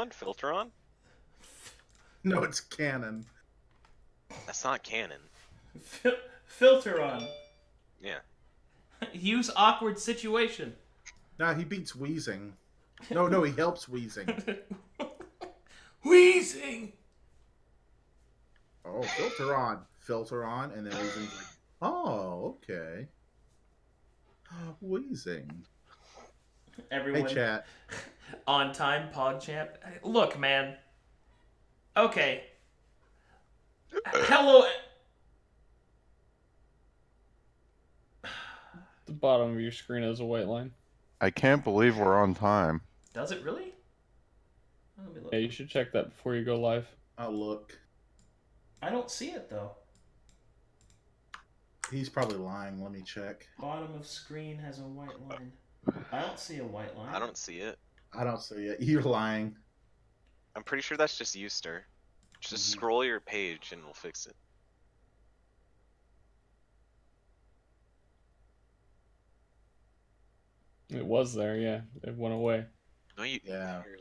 on? Filter on? No, it's canon. That's not canon. Filter on. Yeah. Use awkward situation. Nah, he beats Wheezing. No, he helps Wheezing. Wheezing! Oh, filter on, and then Wheezing's like, oh, okay. Wheezing. Everyone. Hey, chat. On time, PogChamp. Look, man. Okay. Hello. The bottom of your screen has a white line. I can't believe we're on time. Does it really? Let me look. Yeah, you should check that before you go live. I'll look. I don't see it, though. He's probably lying. Let me check. Bottom of screen has a white line. I don't see a white line. I don't see it. I don't see it. You're lying. I'm pretty sure that's just you, Stir. Just scroll your page and we'll fix it. It was there, yeah. It went away. No, you're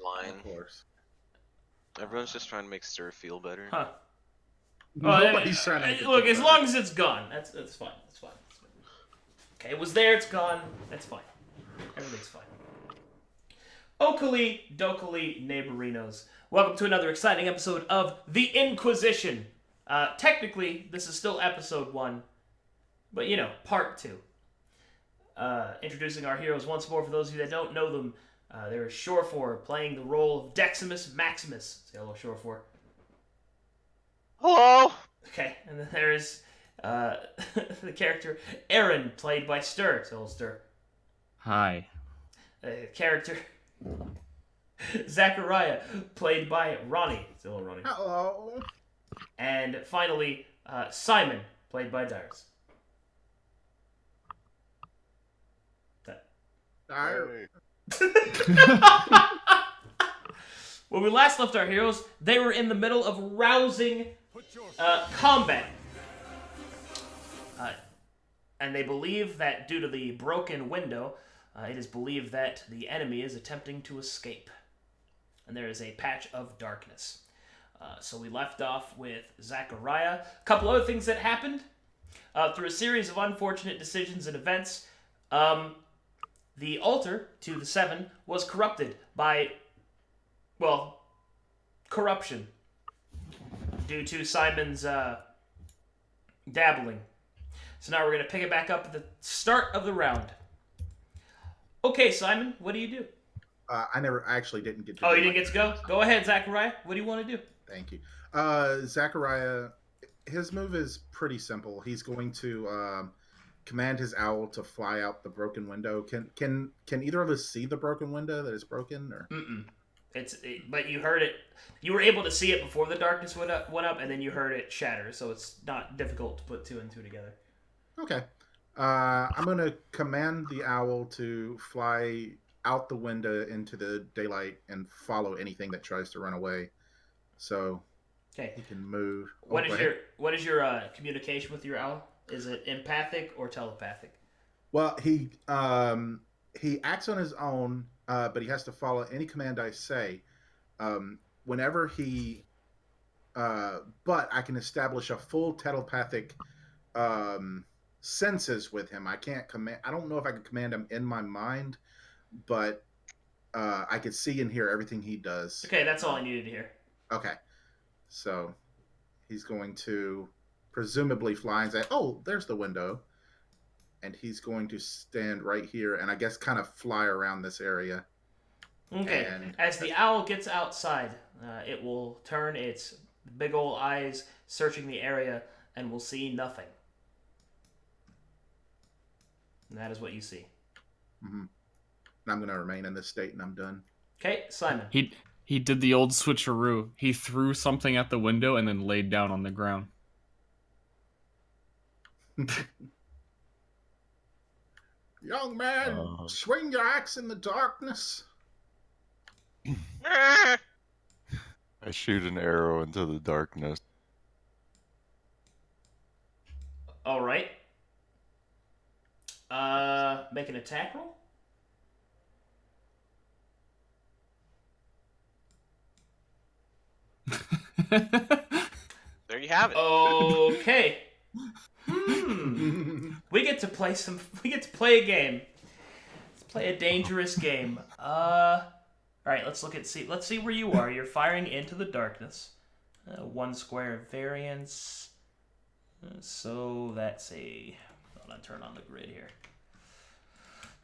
lying. Of course. Everyone's just trying to make Stir feel better. Huh. Nobody's trying to make it look, feel as better. long as it's gone. That's fine. That's fine. Okay, it was there, it's gone. That's fine. Everything's fine. Okali, Dokali, Neighborinos. Welcome to another exciting episode of The Inquisition. Technically, this is still episode 1, but you know, part 2. Introducing our heroes once more for those of you that don't know them. There is Shorefor playing the role of Decimus Maximus. Say hello, Shorefor. Hello! Okay, and then there is the character Aaron, played by Stir. Say hello, Stir. Hi. Character Zachariah, played by Ronnie. Say hello, Ronnie. Hello. And finally, Simon, played by Darius. When we last left our heroes, they were in the middle of rousing combat. And they believe that due to the broken window, it is believed that the enemy is attempting to escape. And there is a patch of darkness. So we left off with Zachariah. A couple other things that happened. Through a series of unfortunate decisions and events, the altar to the Seven was corrupted by, well, corruption due to Simon's dabbling. So now we're going to pick it back up at the start of the round. Okay, Simon, what do you do? I actually didn't get to Oh, do you didn't my- get to go? Go ahead, Zachariah. What do you want to do? Thank you. Zachariah, his move is pretty simple. He's going to command his owl to fly out the broken window. Can either of us see the broken window that is broken? Or Mm-mm. But you heard it. You were able to see it before the darkness went up, and then you heard it shatter. So it's not difficult to put 2 and 2 together. Okay. I'm going to command the owl to fly out the window into the daylight and follow anything that tries to run away. So Okay. he can move. What is your communication with your owl? Is it empathic or telepathic? Well, he acts on his own, but he has to follow any command I say. Whenever he, but I can establish a full telepathic senses with him. I can't command. I don't know if I can command him in my mind, but I could see and hear everything he does. Okay, that's all I needed to hear. Okay, so he's going to presumably fly and say, "Oh, there's the window," and he's going to stand right here and I guess kind of fly around this area. Okay. And as the owl gets outside, it will turn its big old eyes searching the area and will see nothing. And that is what you see. Mm-hmm. I'm going to remain in this state and I'm done. Okay, Simon. He did the old switcheroo. He threw something at the window and then laid down on the ground. Young man, swing your axe in the darkness. I shoot an arrow into the darkness. All right. Make an attack roll. There you have it. Okay. We get to play a game. Let's play a dangerous game. All right, let's see where you are. You're firing into the darkness. 1 square variance. So that's a... Hold on, turn on the grid here.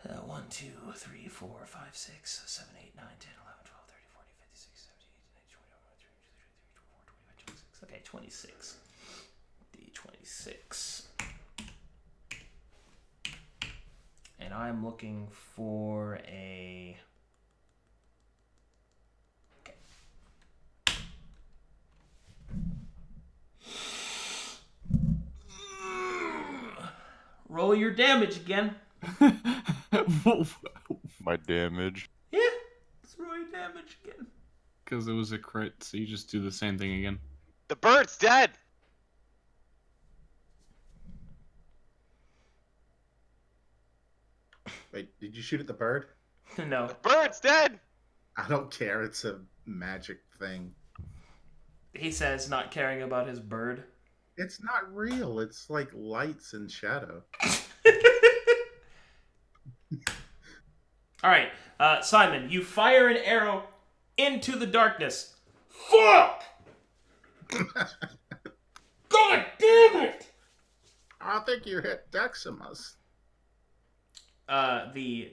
1, 2, 3, 4, 5, 6, 7, 8, 9, 10, 11, 12, 13, 14, 15, 16, 17, 18, 19, 20, 21, 22, 23, 24, 25, 26. Okay, 26. And I'm looking for a... Okay. Roll your damage again. My damage. Yeah, let's roll your damage again. Because it was a crit, so you just do the same thing again. The bird's dead. Wait, did you shoot at the bird? No. The bird's dead. I don't care. It's a magic thing. He says, not caring about his bird. It's not real. It's like lights and shadow. All right, Simon, you fire an arrow into the darkness. Fuck! God damn it! I think you hit Deximus. The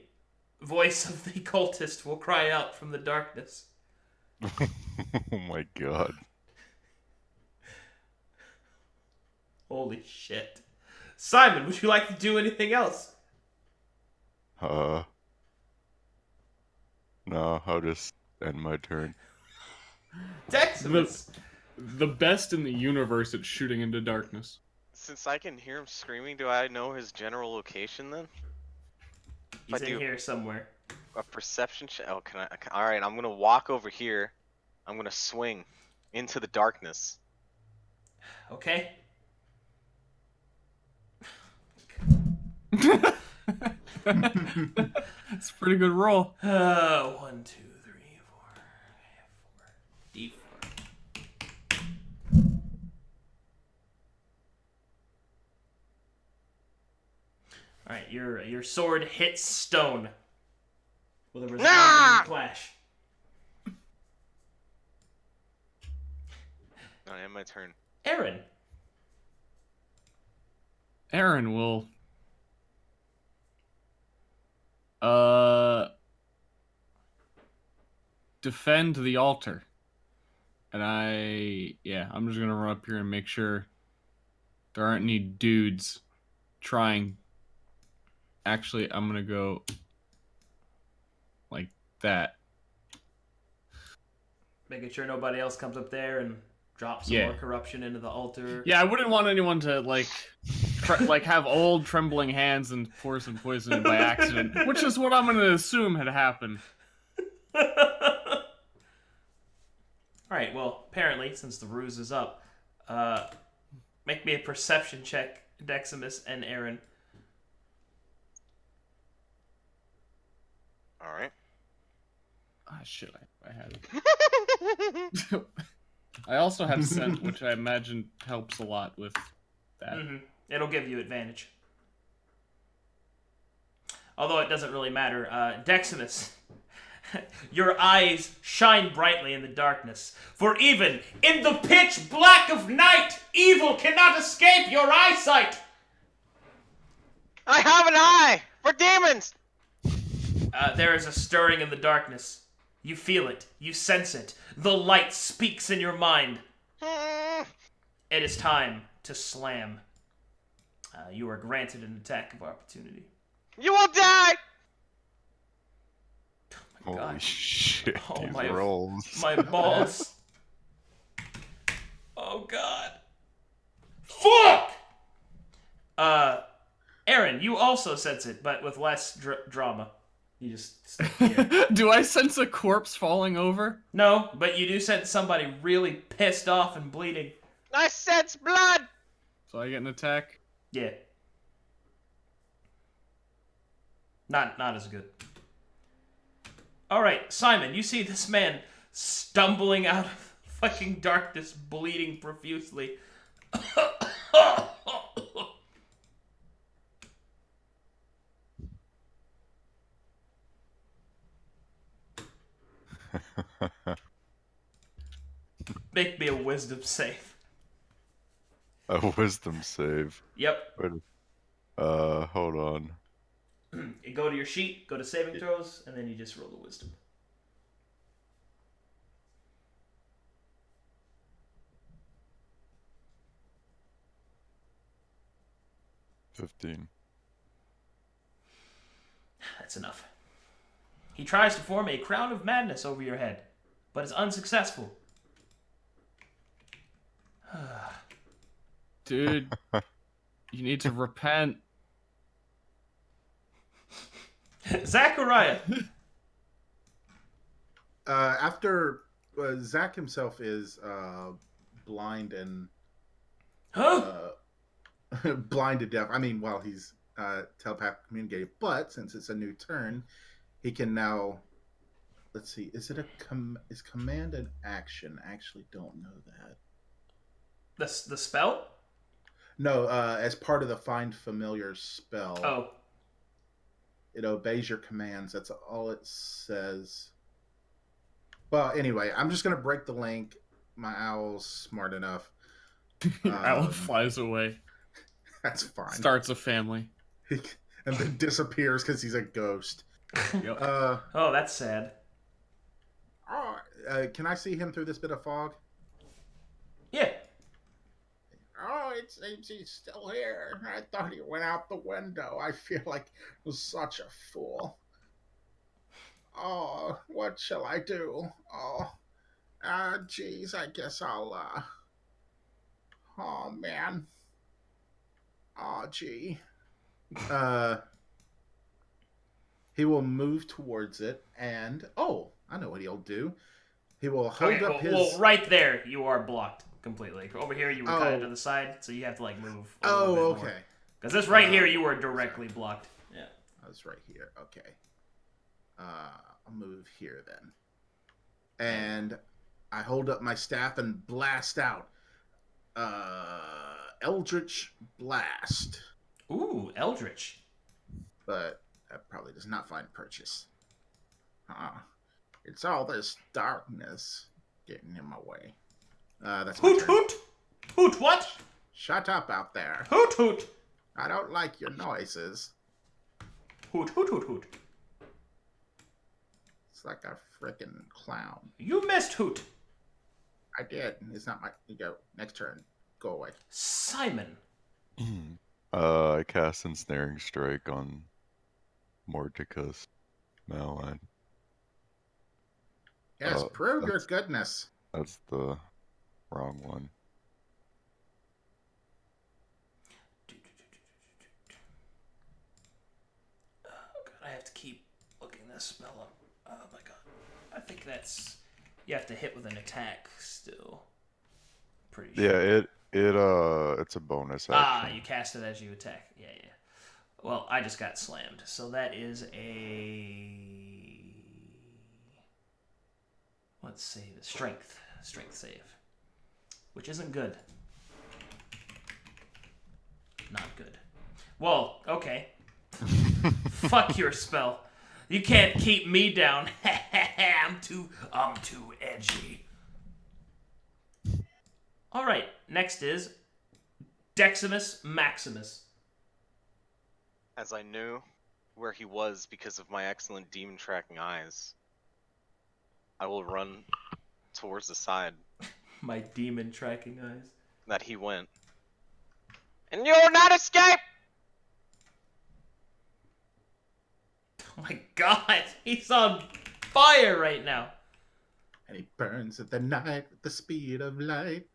voice of the cultist will cry out from the darkness. Oh my god. Holy shit. Simon, would you like to do anything else? No, I'll just end my turn. Deximus! The best in the universe at shooting into darkness. Since I can hear him screaming, do I know his general location then? He's I in do. here somewhere. A perception check. Oh, can I? All right, I'm gonna walk over here. I'm gonna swing into the darkness. Okay. It's a pretty good roll. 1, 2, 3, 4. Okay, 4. D4. All right, your sword hits stone with a resounding clash. I end my turn. Aaron. Aaron will defend the altar. And I'm just gonna run up here and make sure there aren't any dudes trying. Actually, I'm gonna go like that. Making sure nobody else comes up there and drops some more corruption into the altar. Yeah, I wouldn't want anyone to like have old trembling hands and pour some poison in by accident, which is what I'm gonna assume had happened. Alright, well, apparently, since the ruse is up, make me a perception check, Deximus and Aaron. Alright. Ah, shit, I had it. I also have scent, which I imagine helps a lot with that. Mm-hmm. It'll give you advantage. Although it doesn't really matter. Deximus, your eyes shine brightly in the darkness. For even in the pitch black of night, evil cannot escape your eyesight. I have an eye for demons! There is a stirring in the darkness. You feel it. You sense it. The light speaks in your mind. It is time to slam. You are granted an attack of opportunity. You will die! Oh my Holy God. shit, Oh, these my- rolls. My balls. Oh God. Fuck! Aaron, you also sense it, but with less drama. You just Do I sense a corpse falling over? No, but you do sense somebody really pissed off and bleeding. I sense blood! So I get an attack? Yeah. Not as good. All right, Simon, you see this man stumbling out of fucking darkness, bleeding profusely. Make me a wisdom save. A wisdom save. Yep. Wait, hold on. You go to your sheet, go to saving throws, and then you just roll the wisdom. 15. That's enough. He tries to form a crown of madness over your head, but is unsuccessful. Dude, you need to repent. Zachariah! After Zach himself is blind and Huh? blind to deaf. I mean, while he's telepathic communicating, but since it's a new turn, he can now. Let's see. Is it is command an action? I actually don't know that. The spell? No, as part of the find familiar spell. Oh. It obeys your commands. That's all it says. Well, anyway, I'm just gonna break the link. My owl's smart enough. Owl flies away. That's fine. Starts a family. And then disappears because he's a ghost. Yep. Oh, that's sad. Can I see him through this bit of fog? Yeah. Oh, it seems he's still here. I thought he went out the window. I feel like I was such a fool. Oh, what shall I do? Oh, geez, I guess I'll, oh, man. Oh, gee. He will move towards it, and, oh, I know what he'll do. He will hold up his... Well, right there, you are blocked completely. Over here, you were kind of to the side, so you have to, like, move a little bit more. Okay. Because this right here, you were directly blocked. Yeah. I was right here. Okay. I'll move here then. And I hold up my staff and blast out. Eldritch Blast. Ooh, Eldritch. But that probably does not find purchase. It's all this darkness getting in my way. That's my Hoot turn. hoot! Hoot what? Shut up out there. Hoot hoot! I don't like your noises. Hoot hoot hoot hoot. It's like a frickin' clown. You missed Hoot. I did. It's not my... You go. Next turn. Go away. Simon. I cast Ensnaring Strike on Mordecus Malign. Yes, prove your goodness. That's the wrong one. Oh god, I have to keep looking this spell up. Oh my god. I think that's... You have to hit with an attack still. Pretty sure. Yeah, it's a bonus action. You cast it as you attack. Yeah. Well, I just got slammed. So that is a... Let's save it. Strength save. Which isn't good. Not good. Well, okay. Fuck your spell. You can't keep me down. I'm too edgy. All right. Next is Decimus Maximus. As I knew where he was because of my excellent demon tracking eyes, I will run towards the side My demon tracking eyes. that he went. And you will not escape! Oh my god, he's on fire right now. And he burns at the night with the speed of light.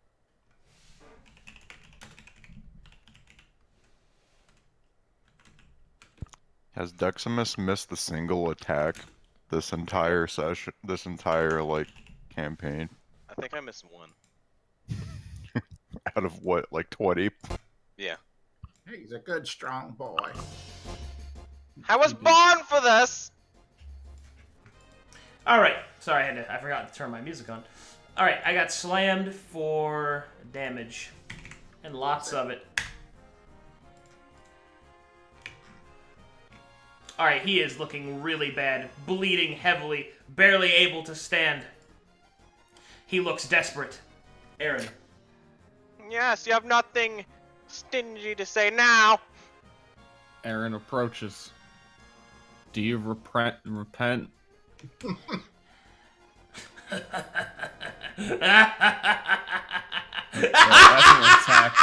Has Decimus missed the single attack this entire session, this entire, like, campaign? I think I missed one. Out of what, like 20? Yeah. He's a good, strong boy. I was born for this! All right. Sorry, I forgot to turn my music on. All right, I got slammed for damage, and lots of it. All right, he is looking really bad, bleeding heavily, barely able to stand. He looks desperate. Aaron. Yes, you have nothing stingy to say now. Aaron approaches. Do you repent? That's an attack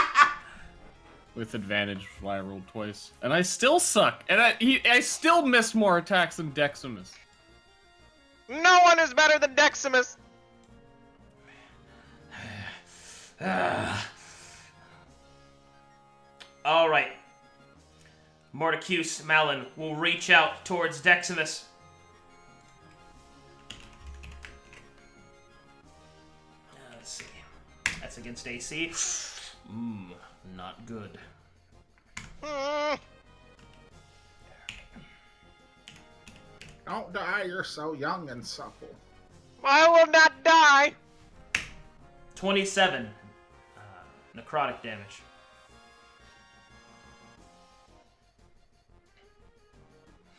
with advantage, why I rolled twice. And I still suck. And I still missed more attacks than Deximus. No one is better than Deximus. All right. Mordecus Malin will reach out towards Deximus. Let's see. That's against AC. Not good. Don't die, you're so young and supple. I will not die. 27 necrotic damage.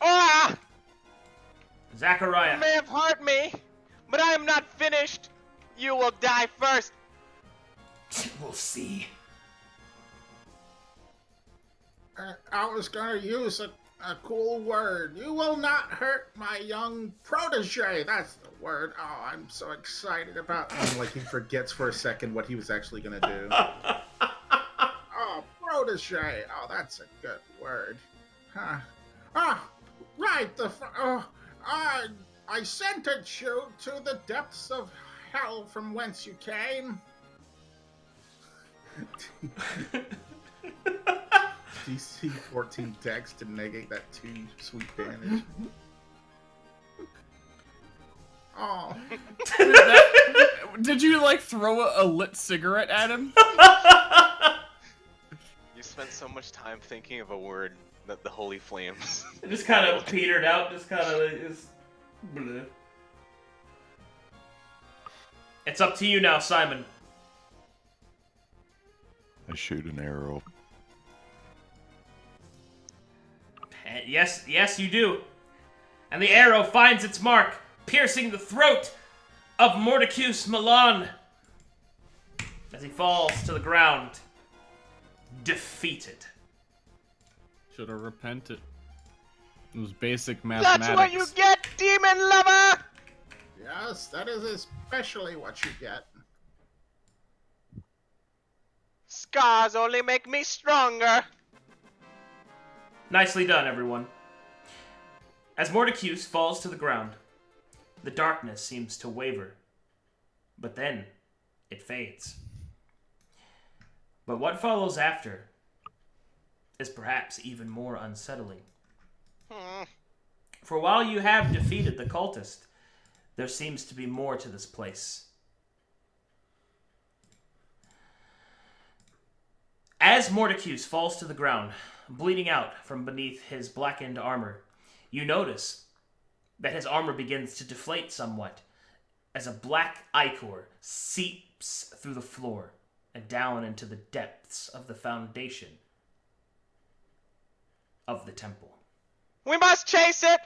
Ah! Zachariah. You may have hurt me, but I am not finished. You will die first. We'll see. I was gonna use a cool word. You will not hurt my young protege. That's the word. Oh, I'm so excited about. And like he forgets for a second what he was actually gonna do. Oh, protege. Oh, that's a good word. Huh. Ah, right. I sentenced you to the depths of hell from whence you came. DC 14 dex to negate that 2 sweet damage. Oh. Did you like throw a lit cigarette at him? You spent so much time thinking of a word that the holy flames. It just kind of petered out. Just kind of is. Bleh. It's up to you now, Simon. I shoot an arrow. And yes, you do. And the arrow finds its mark, piercing the throat of Mordecus Milan as he falls to the ground, defeated. Should have repented. It was basic That's mathematics. what you get, demon lover! Yes, that is especially what you get. Scars only make me stronger. Nicely done, everyone. As Mordecus falls to the ground, the darkness seems to waver, but then it fades. But what follows after is perhaps even more unsettling. For while you have defeated the cultist, there seems to be more to this place. As Mordecus falls to the ground, bleeding out from beneath his blackened armor, you notice that his armor begins to deflate somewhat as a black ichor seeps through the floor and down into the depths of the foundation of the temple. We must chase it!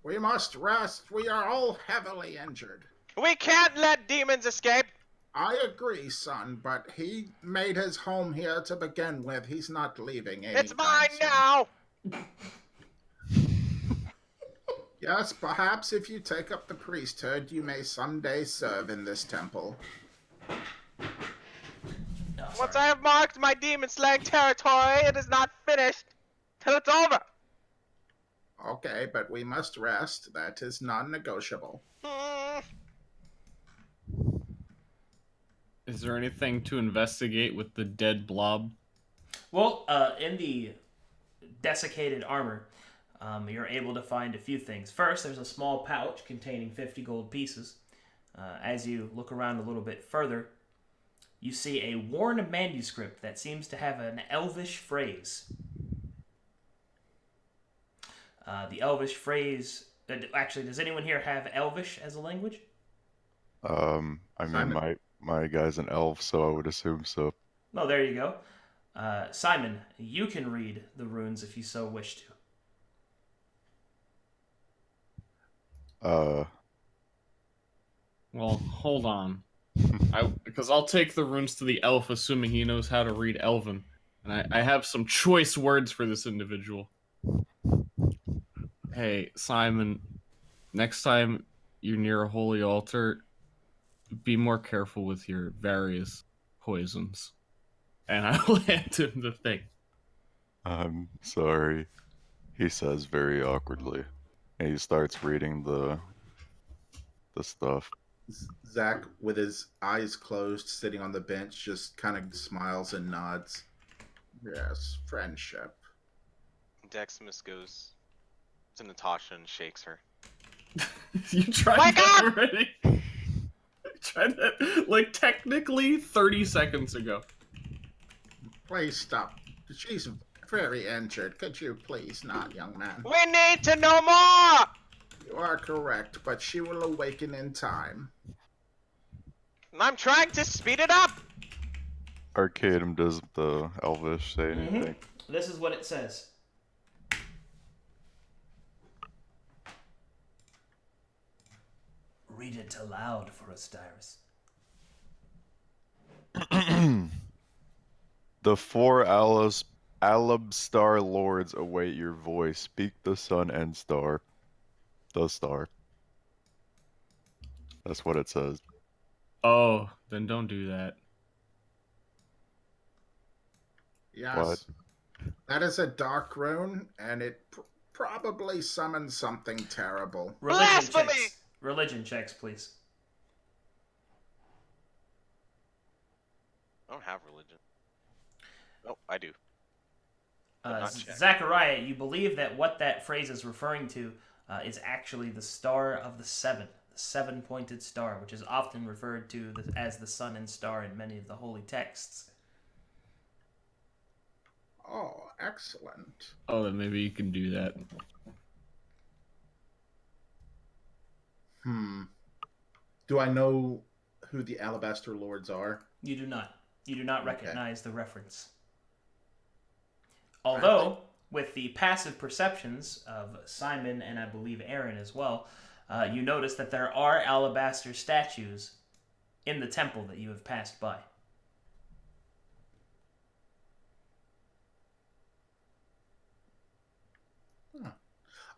We must rest. We are all heavily injured. We can't let demons escape! I agree, son, but he made his home here to begin with. He's not leaving anytime It's mine soon. now! Yes, perhaps if you take up the priesthood, you may someday serve in this temple. Once I have marked my demon-slaying territory, it is not finished till it's over. Okay, but we must rest. That is non-negotiable. Is there anything to investigate with the dead blob? Well, in the desiccated armor, you're able to find a few things. First, there's a small pouch containing 50 gold pieces. As you look around a little bit further, you see a worn manuscript that seems to have an elvish phrase. The elvish phrase... Actually, does anyone here have elvish as a language? I mean, Simon? my guy's an elf, so I would assume so. Oh, there you go. Simon, you can read the runes if you so wish to. Uh, Well, hold on. Because I'll take the runes to the elf, assuming he knows how to read Elven, and I have some choice words for this individual. Hey, Simon, next time you're near a holy altar, be more careful with your various poisons. And I will hand him the thing. I'm sorry, he says very awkwardly. And he starts reading the stuff. Zach, with his eyes closed, sitting on the bench, just kind of smiles and nods. Yes, friendship. Deximus goes to Natasha and shakes her. You tried Wake that up! already? You tried that, like, technically 30 seconds ago. Please stop. She's very injured. Could you please not, young man? We need to know more! You are correct, but she will awaken in time. I'm trying to speed it up! Arcadum, does the elvish say anything? This is what it says. Read it aloud for us, Dyrus. The four Alabstar lords await your voice. Speak the sun and star. The star. That's what it says. Oh, then don't do that. Yes. What? That is a dark rune, and it probably summons something terrible. Blasphemy! Checks. Religion checks, please. I don't have religion. Oh, I do. Not check. Zachariah, you believe that what that phrase is referring to is actually the Star of the Seven, the seven-pointed star, which is often referred to as the sun and star in many of the holy texts. Oh, excellent. Oh, then maybe you can do that. Do I know who the Alabaster Lords are? You do not. You do not Okay. recognize the reference. Although, with the passive perceptions of Simon and I believe Aaron as well, you notice that there are alabaster statues in the temple that you have passed by.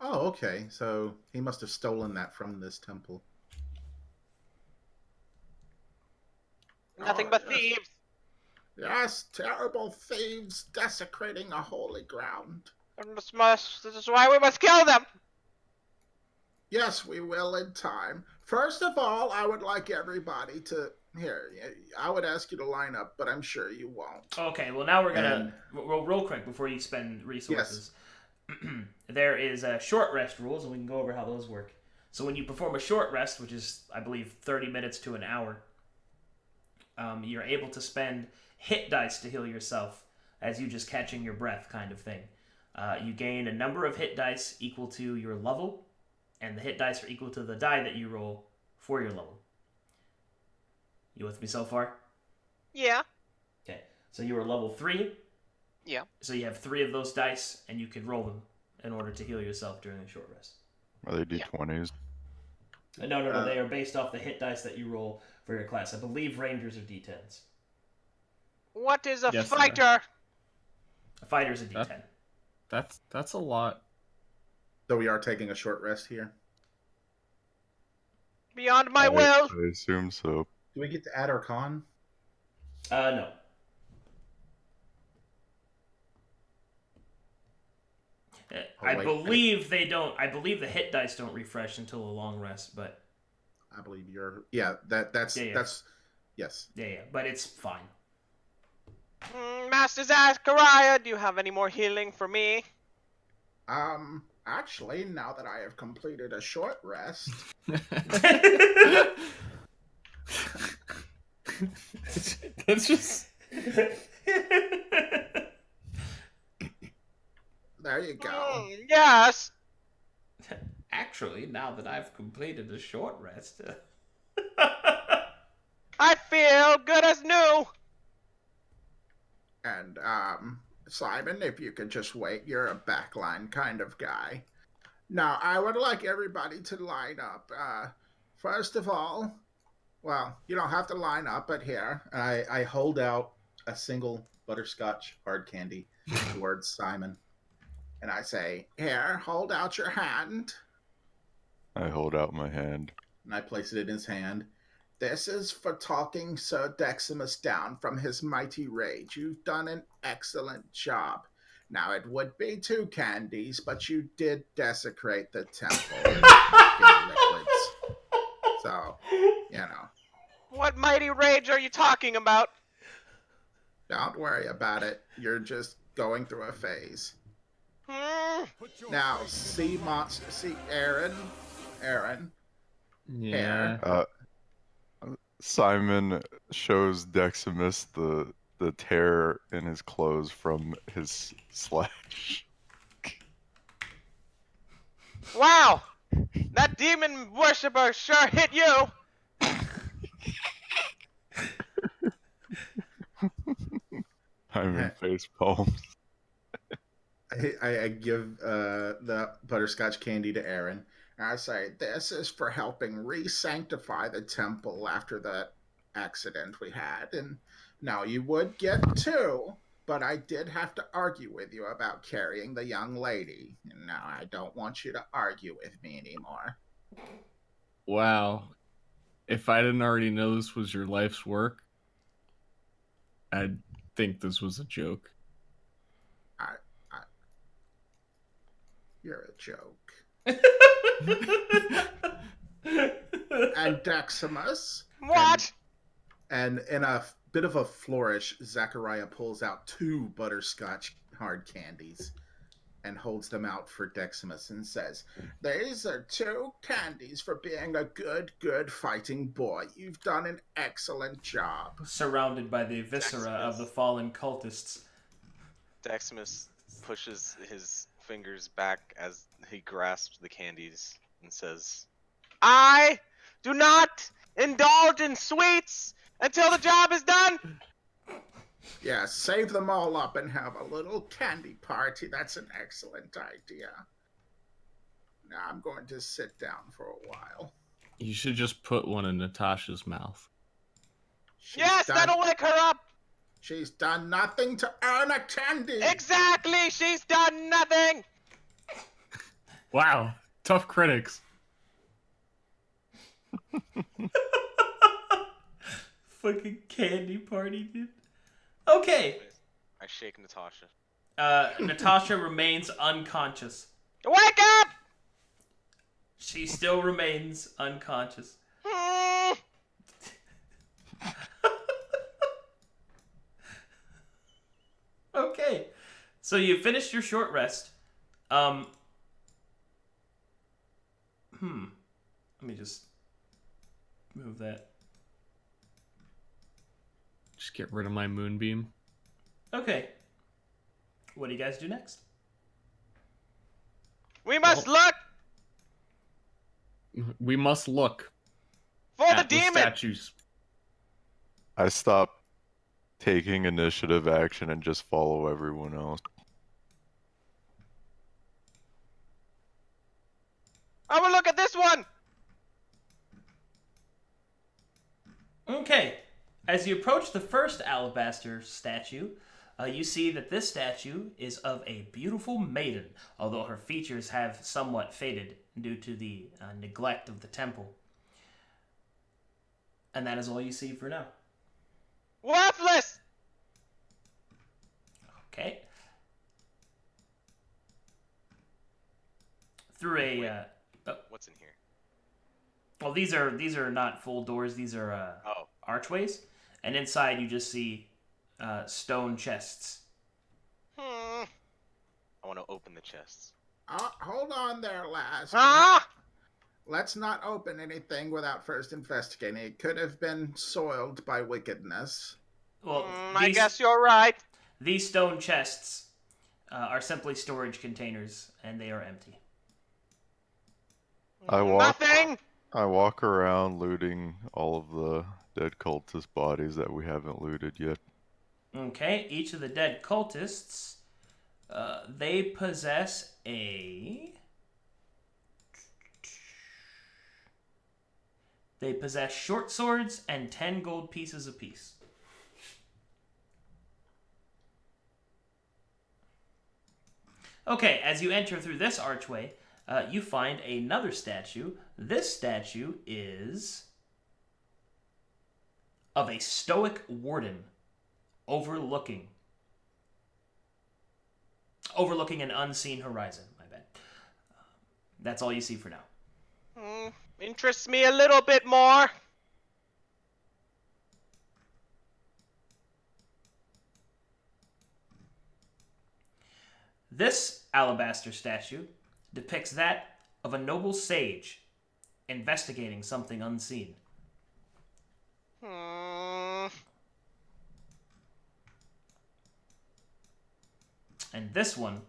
Oh, okay. So he must have stolen that from this temple. Nothing Oh, but yes. thieves! Yes, terrible thieves desecrating a holy ground. This is why we must kill them! Yes, we will in time. First of all, I would like everybody to... Here, I would ask you to line up, but I'm sure you won't. Okay, well now we're gonna... Real quick, before you spend resources. Yes. There is short rest rules, and we can go over how those work. So when you perform a short rest, which is, I believe, 30 minutes to an hour, you're able to spend hit dice to heal yourself as you just catching your breath kind of thing. You gain a number of hit dice equal to your level, and the hit dice are equal to the die that you roll for your level. You with me so far? Yeah. Okay, so you are level 3. Yeah. So you have 3 of those dice, and you can roll them in order to heal yourself during a short rest. Are they d20s? No. They are based off the hit dice that you roll for your class. I believe Rangers are d10s. What is a Yes, fighter? A fighter's a d10. That's a lot. So we are taking a short rest here. Beyond my will! I assume so. Do we get to add our con? No. I believe they don't. I believe the hit dice don't refresh until a long rest, but I believe you're... Yeah, that's... Yes. Yeah, but it's fine. Master Zachariah, do you have any more healing for me? Actually, now that I have completed a short rest... That's just... There you go. Yes! Actually, now that I've completed a short rest... I feel good as new. And, Simon, if you could just wait, you're a backline kind of guy. Now, I would like everybody to line up. First of all, well, you don't have to line up, but here, I hold out a single butterscotch hard candy towards Simon. And I say, here, hold out your hand. I hold out my hand. And I place it in his hand. This is for talking Sir Deximus down from his mighty rage. You've done an excellent job. Now, it would be 2 candies, but you did desecrate the temple with liquids. So, you know. What mighty rage are you talking about? Don't worry about it. You're just going through a phase. Hmm? Now, see monster, see Aaron. Yeah. Simon shows Deximus the tear in his clothes from his slash. Wow! That demon worshiper sure hit you! I'm in face palms. I give the butterscotch candy to Aaron. And I say, this is for helping re-sanctify the temple after the accident we had. And now you would get 2, but I did have to argue with you about carrying the young lady. And now I don't want you to argue with me anymore. Wow. If I didn't already know this was your life's work, I'd think this was a joke. You're a joke. And Deximus. What? And in a bit of a flourish, Zachariah pulls out 2 butterscotch hard candies and holds them out for Deximus and says, these are 2 candies for being a good fighting boy. You've done an excellent job. Surrounded by the viscera of the fallen cultists. Deximus pushes his fingers back as he grasps the candies and says, I do not indulge in sweets until the job is done! Yeah, save them all up and have a little candy party. That's an excellent idea. Now I'm going to sit down for a while. You should just put one in Natasha's mouth. Yes, that'll wake her up! She's done nothing to earn a candy! Exactly! She's done nothing! Wow. Tough critics. Fucking candy party, dude. Okay. I shake Natasha. Natasha remains unconscious. Wake up! She still remains unconscious. Hmm. Okay. So you finished your short rest. Let me just move that. Just get rid of my moonbeam. Okay. What do you guys do next? We must look We must look for the at the demon! statues. I stop taking initiative action and just follow everyone else. I will look at this one! Okay. As you approach the first alabaster statue, you see that this statue is of a beautiful maiden, although her features have somewhat faded due to the neglect of the temple. And that is all you see for now. Worthless! Okay. Through a What's in here? well, these are not full doors. These are archways, and inside you just see stone chests. I want to open the chests. Hold on there, lass. Ah! Let's not open anything without first investigating. It could have been soiled by wickedness. Well, I guess you're right. These stone chests are simply storage containers, and they are empty. I walk Nothing! I walk around looting all of the dead cultist bodies that we haven't looted yet. Okay, each of the dead cultists, they possess They possess short swords and 10 gold pieces apiece. Okay, as you enter through this archway, you find another statue. This statue is of a stoic warden overlooking an unseen horizon. My bad. That's all you see for now. Interests me a little bit more. This alabaster statue depicts that of a noble sage investigating something unseen. And this one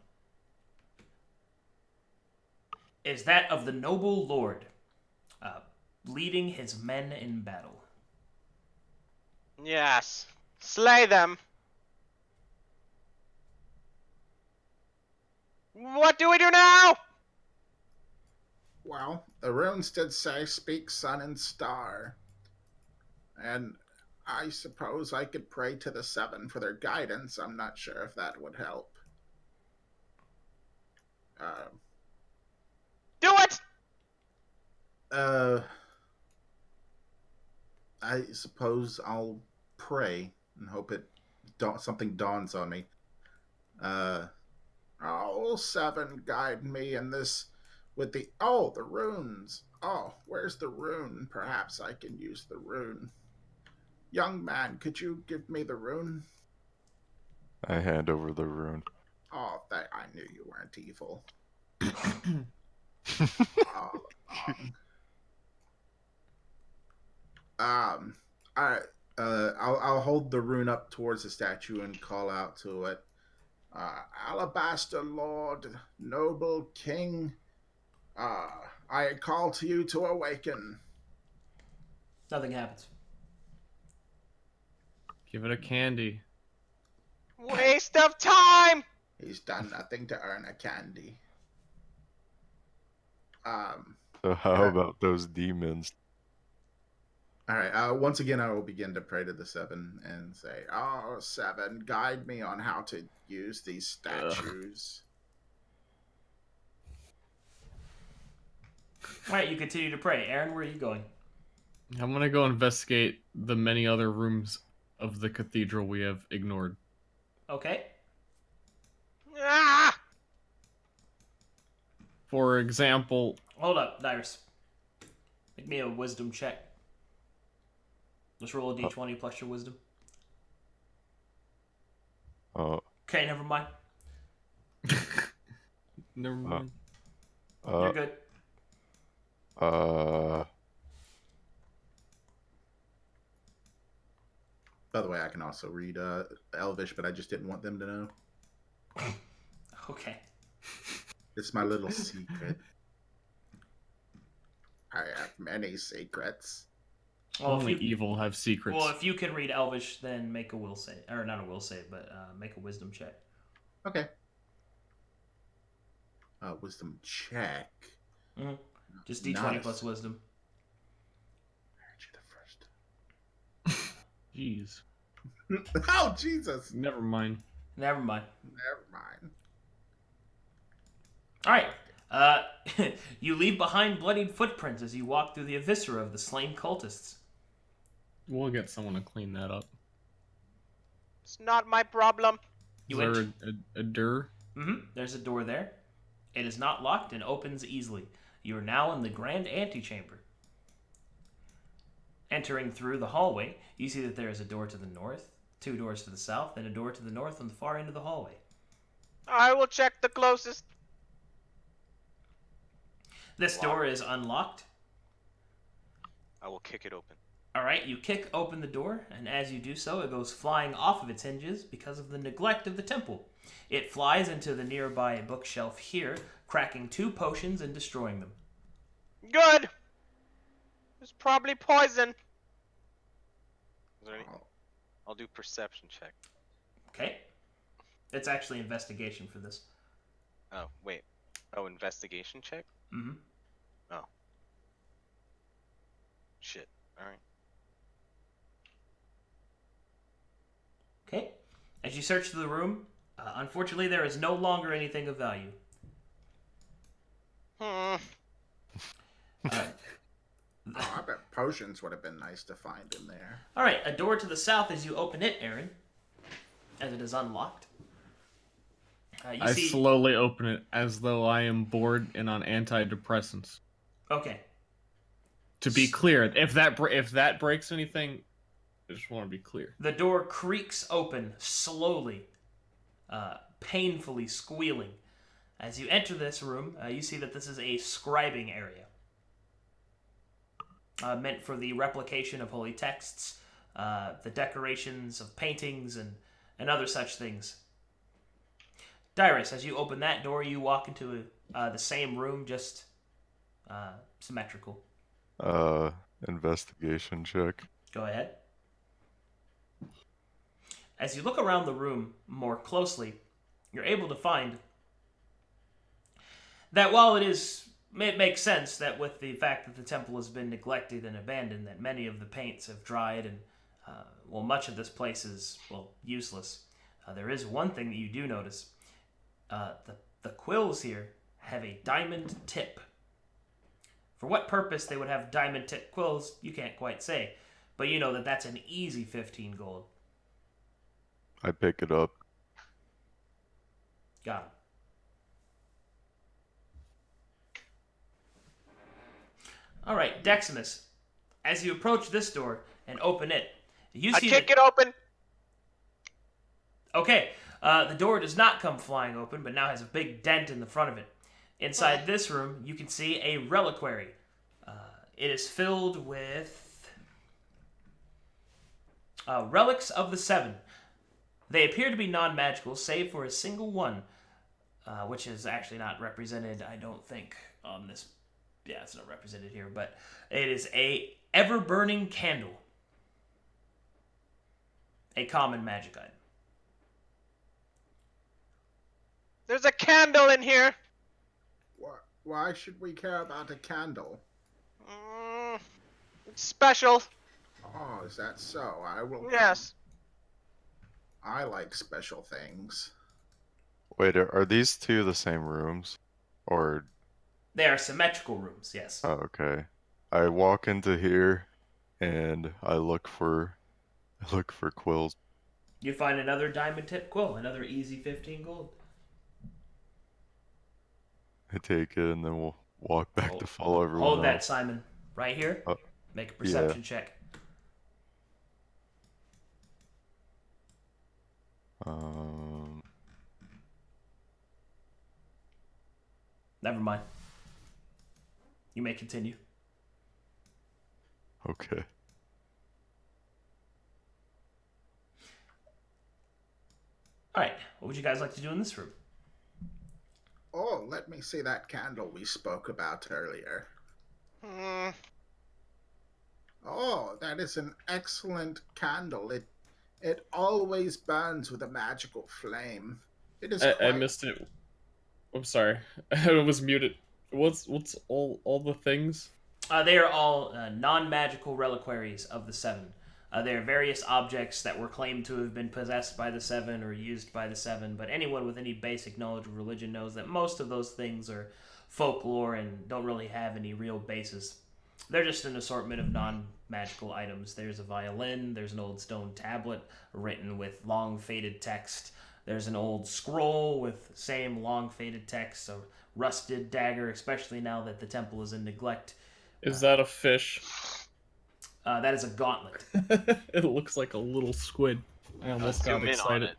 is that of the noble lord, leading his men in battle. Yes. Slay them. What do we do now? Well, the runes did say speak sun and star. And I suppose I could pray to the seven for their guidance. I'm not sure if that would help. Do it! I suppose I'll pray and hope something dawns on me. Oh, seven, guide me in this with the runes. Oh, where's the rune? Perhaps I can use the rune. Young man, could you give me the rune? I hand over the rune. Oh, I knew you weren't evil. I'll hold the rune up towards the statue and call out to it. Alabaster Lord, noble king, I call to you to awaken. Nothing happens. Give it a candy. Waste of time! He's done nothing to earn a candy. So how about those demons? All right. Once again, I will begin to pray to the seven and say, "Oh, seven, guide me on how to use these statues." All right, you continue to pray. Aaron, where are you going? I'm gonna go investigate the many other rooms of the cathedral we have ignored. Okay. Ah! For example, Hold up, Dyrus. Make me a wisdom check. Let's roll a d20 plus your wisdom. Okay, never mind. never mind. You're good. By the way, I can also read Elvish, but I just didn't want them to know. Okay. It's my little secret. I have many secrets. Well, Only evil have secrets. Well, if you can read Elvish, then make a will save. Or not a will save, but make a wisdom check. Okay. Wisdom check. Mm-hmm. Just d20 Nice. plus wisdom. I heard you the first. Jeez. Oh, Jesus. Never mind. Never mind. Never mind. All right. You leave behind bloodied footprints as you walk through the eviscera of the slain cultists. We'll get someone to clean that up. It's not my problem. Is there a door? Mm-hmm. There's a door there. It is not locked and opens easily. You are now in the grand antechamber. Entering through the hallway, you see that there is a door to the north, 2 doors to the south, and a door to the north on the far end of the hallway. I will check the closest. This door is unlocked. I will kick it open. Alright, you kick open the door, and as you do so, it goes flying off of its hinges because of the neglect of the temple. It flies into the nearby bookshelf here, cracking 2 potions and destroying them. Good! It's probably poison. Is there any? Oh, I'll do perception check. Okay. It's actually investigation for this. Oh wait. Oh, investigation check. Mm-hmm. Oh. Shit. All right. Okay. As you search through the room, unfortunately, there is no longer anything of value. Hmm. I bet potions would have been nice to find in there. All right, a door to the south as you open it, Aaron, as it is unlocked. I slowly open it as though I am bored and on antidepressants. Okay. To be clear, if that breaks anything, I just want to be clear. The door creaks open slowly, painfully squealing. As you enter this room, you see that this is a scribing area. Meant for the replication of holy texts, the decorations of paintings, and other such things. Dyrus, as you open that door, you walk into the same room, just symmetrical. Investigation check. Go ahead. As you look around the room more closely, you're able to find that while it makes sense that with the fact that the temple has been neglected and abandoned, that many of the paints have dried and, much of this place is, useless. There is one thing that you do notice. The quills here have a diamond tip. For what purpose they would have diamond tip quills, you can't quite say. But you know that that's an easy 15 gold. I pick it up. Got it. All right, Deximus. As you approach this door and open it, you see I kick it open. Okay, the door does not come flying open, but now has a big dent in the front of it. Inside this room, you can see a reliquary. It is filled with relics of the Seven. They appear to be non-magical, save for a single one, which is actually not represented, I don't think, on this. Yeah, it's not represented here, but it is a ever-burning candle. A common magic item. There's a candle in here. Why should we care about a candle? It's special. Oh, is that so? I will. Yes. I like special things. Wait, are these two the same rooms? Or... They are symmetrical rooms, yes. Oh, okay. I walk into here and I look for quills. You find another diamond tip quill, another easy 15 gold. I take it and then we'll walk back to follow everyone Hold that, else. Simon. Right here. Oh, Make a perception check. Never mind. You may continue. Okay. All right. What would you guys like to do in this room? Oh, let me see that candle we spoke about earlier. Oh, that is an excellent candle. It always burns with a magical flame. It is. I missed it. I'm sorry. I was muted. What's all the things? They are all non-magical reliquaries of the Seven. They are various objects that were claimed to have been possessed by the Seven or used by the Seven, but anyone with any basic knowledge of religion knows that most of those things are folklore and don't really have any real basis. They're just an assortment of non-magical items. There's a violin, there's an old stone tablet written with long faded text, there's an old scroll with same long faded text, a rusted dagger, especially now that the temple is in neglect. Is that a fish? That is a gauntlet. It looks like a little squid. I almost got excited.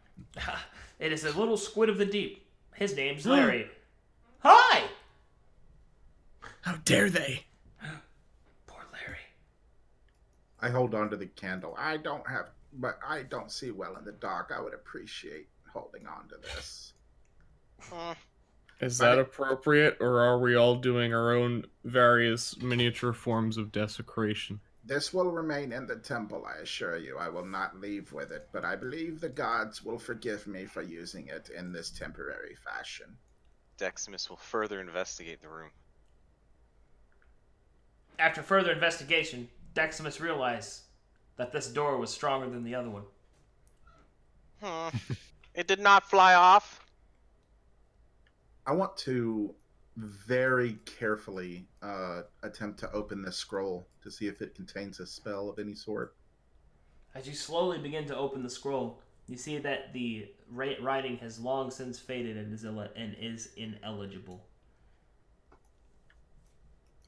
It is a little squid of the deep. His name's Larry. Hi! How dare they? Poor Larry. I hold on to the candle. I don't see well in the dark. I would appreciate holding on to this. Is that appropriate, or are we all doing our own various miniature forms of desecration? This will remain in the temple, I assure you. I will not leave with it, but I believe the gods will forgive me for using it in this temporary fashion. Deximus will further investigate the room. After further investigation, Deximus realized that this door was stronger than the other one. It did not fly off. I want to very carefully attempt to open this scroll to see if it contains a spell of any sort. As you slowly begin to open the scroll, you see that the writing has long since faded and is ineligible.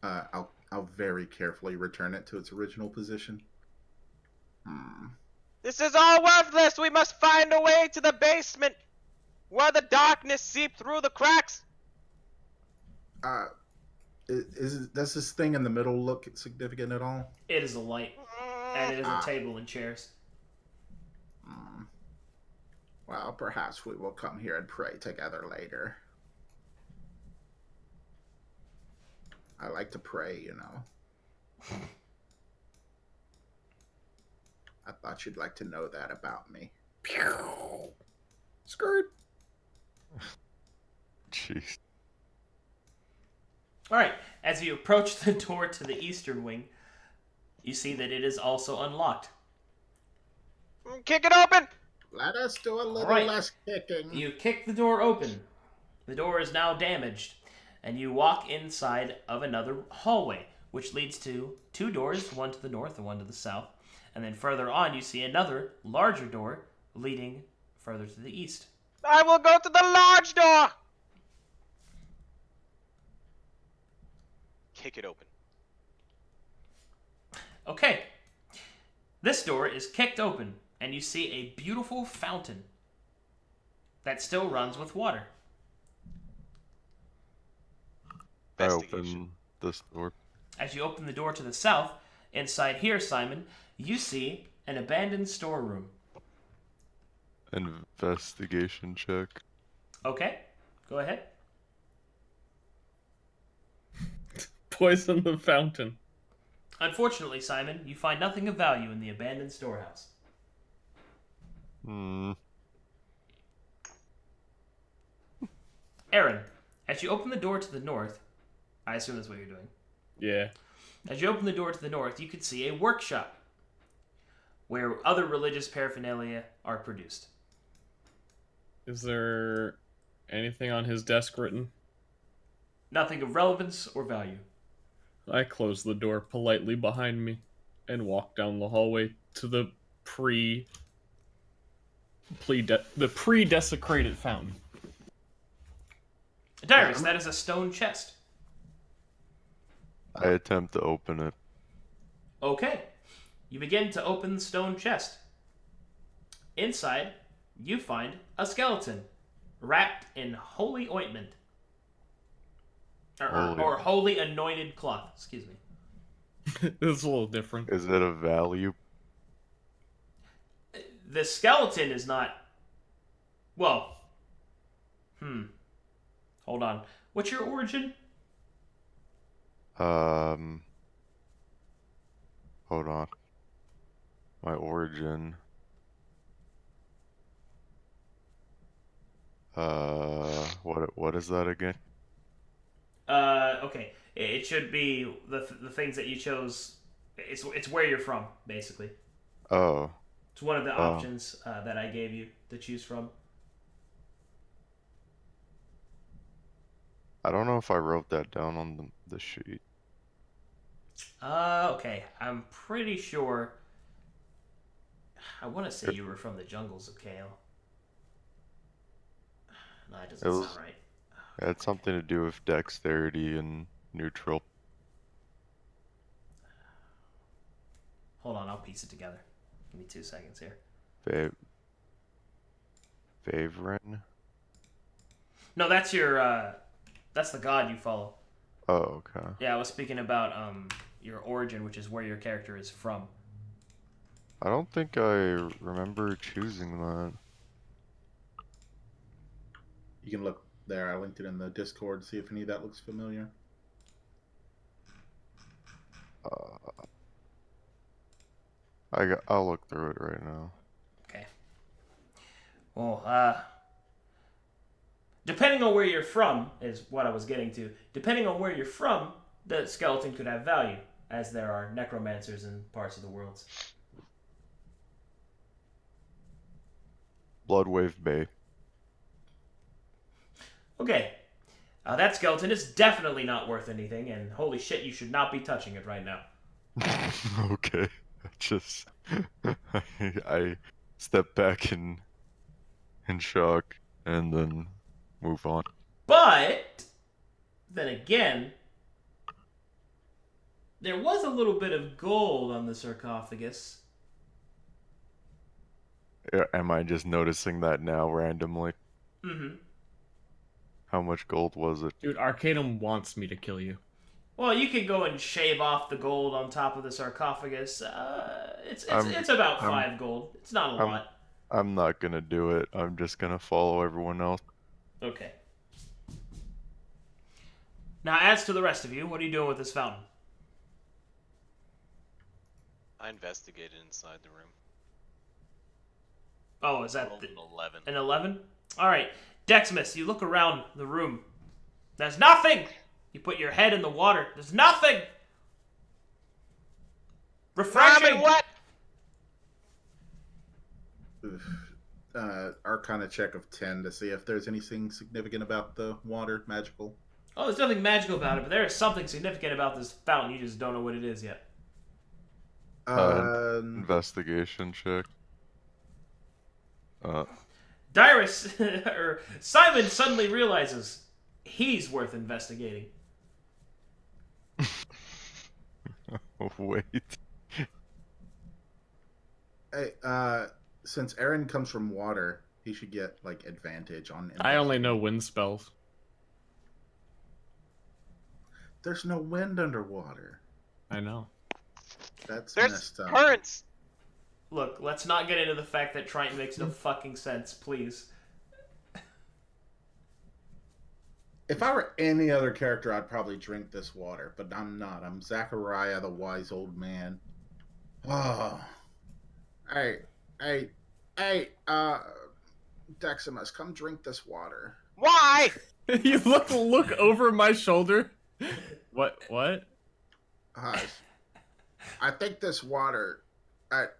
I'll very carefully return it to its original position. This is all worthless. We must find a way to the basement where the darkness seeped through the cracks. Does this thing in the middle look significant at all? It is a light, and it is a table and chairs. Well, perhaps we will come here and pray together later. I like to pray, you know. I thought you'd like to know that about me. Skirt. Jeez. Alright, as you approach the door to the eastern wing, you see that it is also unlocked. Kick it open. Let us do a little Right. less kicking. You kick the door open. The door is now damaged, and you walk inside of another hallway, which leads to two doors, one to the north and one to the south. And then further on, you see another larger door leading further to the east. I will go to the large door. Kick it open. Okay. This door is kicked open, and you see a beautiful fountain that still runs with water. I Investigation. open this door. As you open the door to the south, inside here, Simon, you see an abandoned storeroom. Investigation check. Okay, go ahead. Poison the fountain. Unfortunately, Simon, you find nothing of value in the abandoned storehouse. Aaron, as you open the door to the north, I assume that's what you're doing. Yeah. As you open the door to the north, you can see a workshop where other religious paraphernalia are produced. Is there anything on his desk written? Nothing of relevance or value. I close the door politely behind me and walk down the hallway to the pre-desecrated fountain. Darius, that is a stone chest. I attempt to open it. Okay. You begin to open the stone chest. Inside, you find a skeleton wrapped in holy ointment. Or holy anointed cloth, excuse me. It's a little different. Is it of value? The skeleton is not... Well... Hold on. What's your origin? Hold on. My origin. What is that again? Okay. It should be the things that you chose. It's where you're from, basically. Oh. It's one of the options that I gave you to choose from. I don't know if I wrote that down on the sheet. Okay. I'm pretty sure. I want to say you were from the jungles of Kale. No, that doesn't sound right. It had something to do with dexterity and neutral. Hold on, I'll piece it together. Give me 2 seconds here. Favrin? No, that's your, that's the god you follow. Oh, okay. Yeah, I was speaking about, your origin, which is where your character is from. I don't think I remember choosing that. You can look there. I linked it in the Discord. See if any of that looks familiar. I'll look through it right now. Okay. Well, depending on where you're from, is what I was getting to. Depending on where you're from, the skeleton could have value, as there are necromancers in parts of the world. Bloodwave Bay. Okay. That skeleton is definitely not worth anything, and holy shit, you should not be touching it right now. Okay. Just I step back in shock and then move on. But then again, there was a little bit of gold on the sarcophagus. Am I just noticing that now randomly? Mm-hmm. How much gold was it? Dude, Arcadum wants me to kill you. Well, you could go and shave off the gold on top of the sarcophagus. It's about 5 gold. It's not a lot. I'm not gonna do it. I'm just gonna follow everyone else. Okay. Now, as to the rest of you, what are you doing with this fountain? I investigated inside the room. Oh, is that Rolled an 11. an 11? All right. Deximus, you look around the room. There's nothing! You put your head in the water. There's nothing! Refreshing! What? Arcana check of 10 to see if there's anything significant about the water, magical. Oh, there's nothing magical about it, but there is something significant about this fountain. You just don't know what it is yet. Investigation check. Dyrus, or Simon suddenly realizes he's worth investigating. Wait. Hey, since Aaron comes from water, he should get like advantage on. I only know wind spells. There's no wind underwater. I know. That's There's messed up. currents. Look, let's not get into the fact that Triton makes no fucking sense, please. If I were any other character, I'd probably drink this water, but I'm not. I'm Zachariah, the wise old man. Oh. Hey, Deximus, come drink this water. Why? You look over my shoulder. What? Hush. I think this water.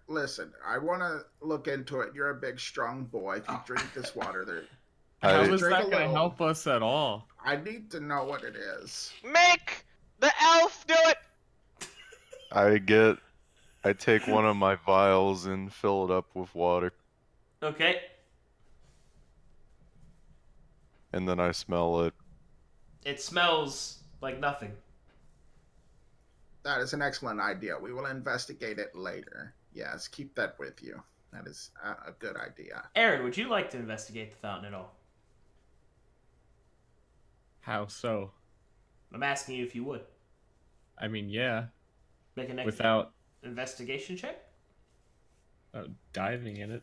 Listen, I want to look into it. You're a big, strong boy. If you drink this water, How is drink that a going to little. help us at all? I need to know what it is. Make the elf do it. I take one of my vials and fill it up with water, Okay. and then I smell it. It smells like nothing. That is an excellent idea. We will investigate it later. Yes, keep that with you. That is a good idea. Aaron, would you like to investigate the fountain at all? How so? I'm asking you if you would. I mean, yeah. Make an Without investigation check? diving in it.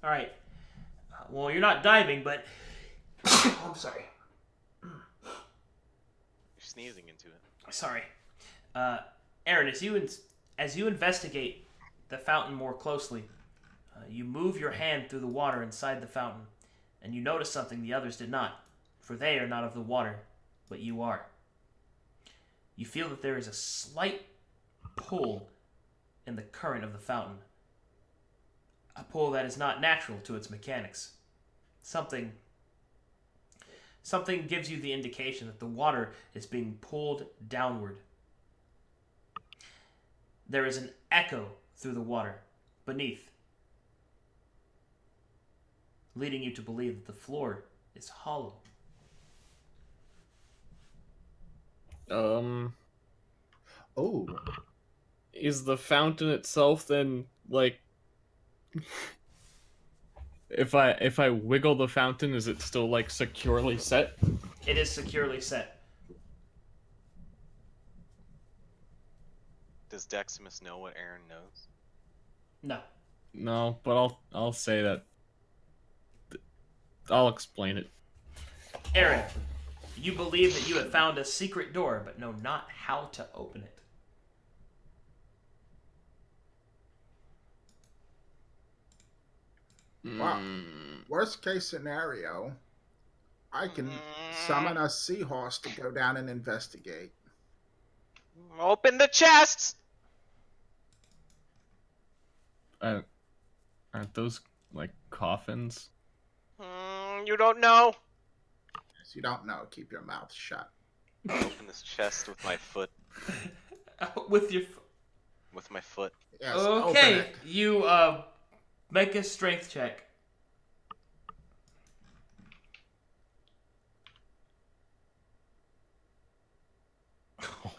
All right. Well, you're not diving, but... I'm sorry. You're sneezing into it. Sorry. Aaron, as you investigate the fountain more closely, you move your hand through the water inside the fountain, and you notice something the others did not, for they are not of the water, but you are. You feel that there is a slight pull in the current of the fountain, a pull that is not natural to its mechanics. Something gives you the indication that the water is being pulled downward. There is an echo through the water beneath, leading you to believe that the floor is hollow. Oh, Is the fountain itself then like if I wiggle the fountain, is it still like securely set? It is securely set. Does Deximus know what Aaron knows? No. No, but I'll say that. I'll explain it. Aaron, you believe that you have found a secret door, but know not how to open it. Wow. Worst case scenario, I can summon a seahorse to go down and investigate. Open the chests. Aren't those like coffins? You don't know. If you don't know, keep your mouth shut. Open this chest with my foot. With your. With my foot. Yes, open Okay, it. you make a strength check.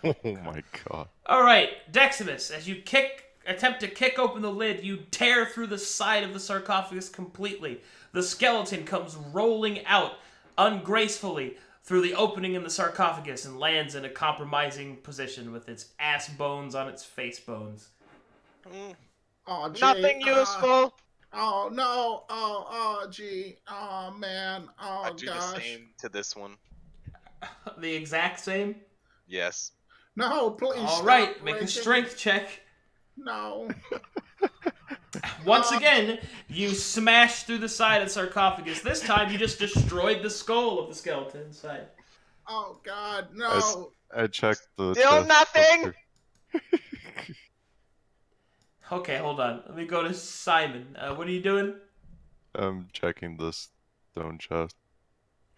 Oh my god. All right, Deximus, as you attempt to kick open the lid, you tear through the side of the sarcophagus completely. The skeleton comes rolling out ungracefully through the opening in the sarcophagus and lands in a compromising position with its ass bones on its face bones. Oh, gee. Nothing useful. Oh, no. Oh, gee. Oh, man. Oh, I do gosh. the same to this one. The exact same? Yes. No, please. All stop right, make a breaking. strength check. No. Once again, you smash through the side of the sarcophagus. This time, you just destroyed the skull of the skeleton inside. Oh, God, no. I checked the Still chest nothing? Okay, hold on. Let me go to Simon. What are you doing? I'm checking this stone chest,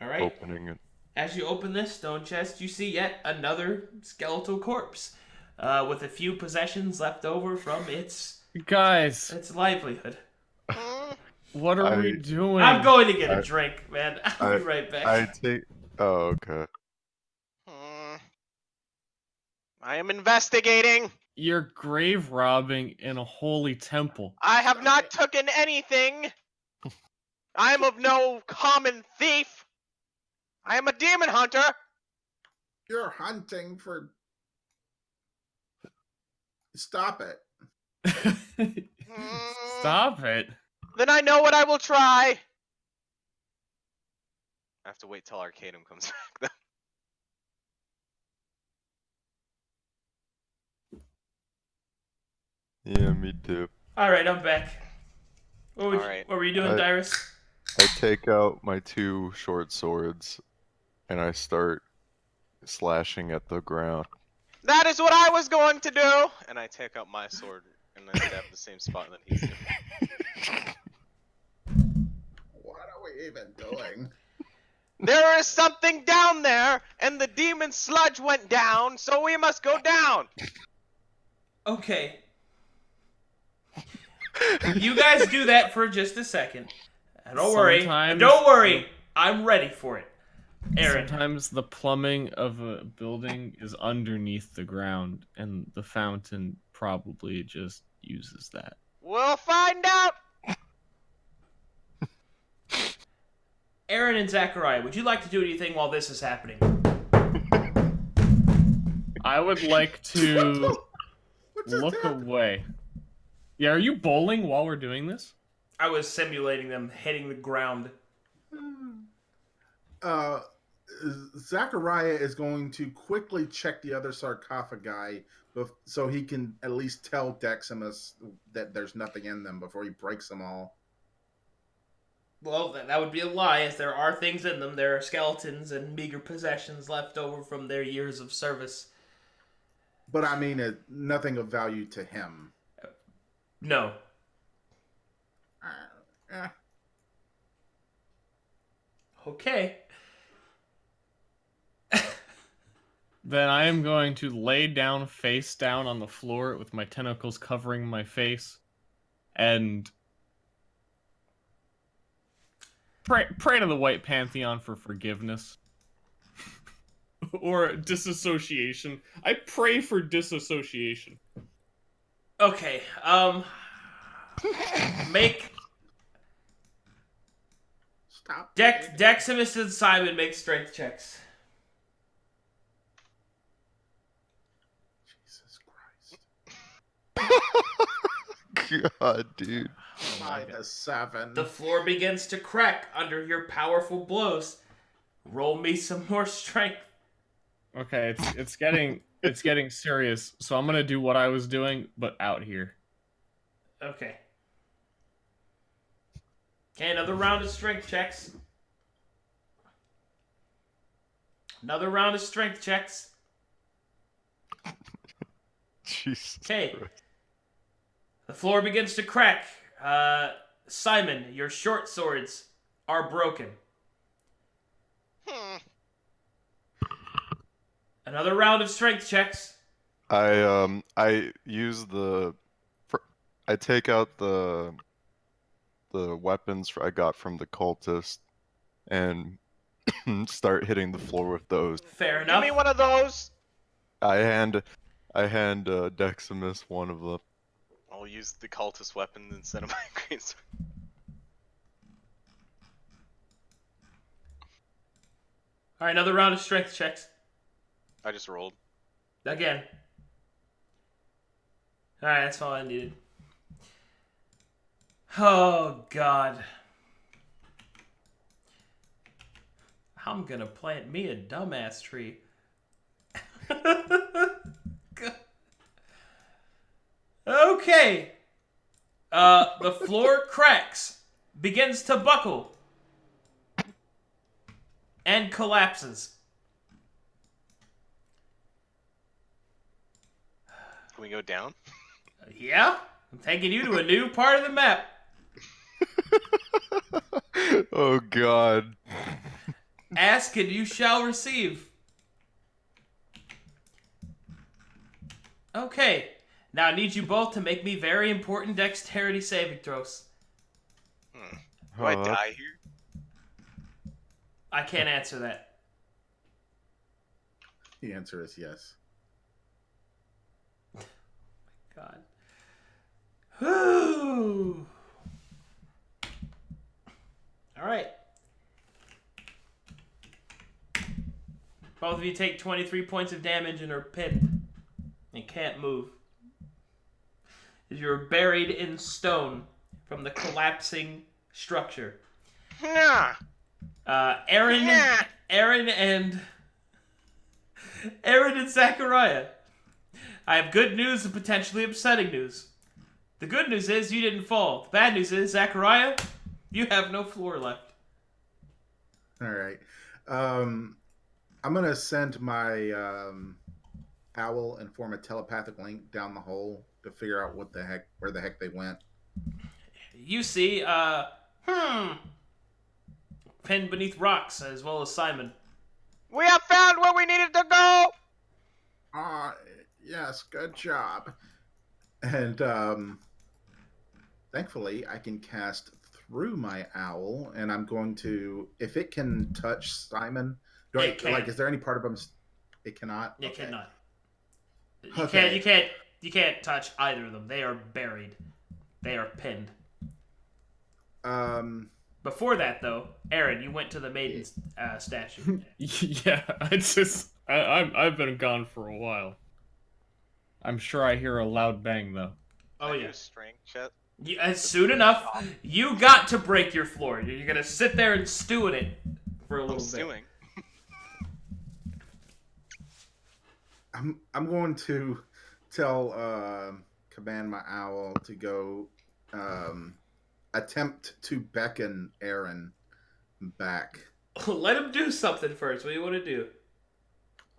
All right. opening it. As you open this stone chest, you see yet another skeletal corpse, with a few possessions left over from its Guys, livelihood. what are we doing? I'm going to get a drink, man. I'll be right back. I take. Oh, okay. I am investigating. You're grave robbing in a holy temple. I have not taken anything. I am of no common thief. I am a demon hunter. You're hunting for... Stop it. Stop it. Then I know what I will try. I have to wait till Arcadum comes back, though. Yeah, me too. All right, I'm back. What were you doing, I- Dyrus? I take out my two short swords, and I start slashing at the ground. That is what I was going to do. And I take out my sword and then stab the same spot that he's doing. What are we even doing? There is something down there, and the demon sludge went down, so we must go down. Okay. You guys do that for just a second. Don't worry. Don't worry. I'm ready for it. Aaron. Sometimes the plumbing of a building is underneath the ground, and the fountain probably just uses that. We'll find out. Aaron and Zachariah, would you like to do anything while this is happening? I would like to What just look happened? away. Yeah, are you bowling while we're doing this? I was simulating them hitting the ground. Zachariah is going to quickly check the other sarcophagi so he can at least tell Deximus that there's nothing in them before he breaks them all. Well, that would be a lie, as there are things in them. There are skeletons and meager possessions left over from their years of service. But I mean, nothing of value to him. No. Okay. Then I am going to lay down face down on the floor with my tentacles covering my face and pray to the White Pantheon for forgiveness. Or disassociation. I pray for disassociation. Okay, make... Stop. Deximus and Simon make strength checks. Jesus Christ. God, dude. -7. The floor begins to crack under your powerful blows. Roll me some more strength. Okay, it's getting serious. So I'm gonna do what I was doing, but out here. Okay. Okay, another round of strength checks. Another round of strength checks. Jesus. Okay. Christ. The floor begins to crack. Simon, your short swords are broken. Another round of strength checks. I use I take out the weapons I got from the cultist and start hitting the floor with those. Fair Give enough. me one of those. I hand Deximus one of them. I'll use the cultist weapon instead of my green sword. Alright, another round of strength checks. I just rolled. Again. Alright, that's all I needed. Oh, God. I'm gonna plant me a dumbass tree. Okay. The floor cracks, begins to buckle, and collapses. Can we go down? Yeah? I'm taking you to a new part of the map. Oh God. Ask and you shall receive. Okay. Now I need you both to make me very important dexterity saving throws. Do I Oh, die here? I can't answer that. The answer is yes. God. Whew. All right. Both of you take 23 points of damage and are pinned and can't move. You're buried in stone from the collapsing structure. Nah. Aaron and Zachariah. I have good news and potentially upsetting news. The good news is you didn't fall. The bad news is, Zachariah, you have no floor left. All right. I'm gonna send my owl and form a telepathic link down the hole to figure out where the heck they went. You see, pinned beneath rocks, as well as Simon. We have found where we needed to go. Yes, good job. And thankfully, I can cast through my owl, and I'm going to, if it can touch Simon, It can. is there any part of him? It cannot. It Okay. cannot. Okay. You can't touch either of them. They are buried. They are pinned. Before that, though, Aaron, you went to the maiden's statue. Yeah, I've been gone for a while. I'm sure I hear a loud bang though. Oh, Can I do yeah. a strength check? Soon enough, you got to break your floor. You're gonna sit there and stew in it for a little I'm bit. stewing. I'm going to tell command my owl to go attempt to beckon Aaron back. Let him do something first. What do you want to do?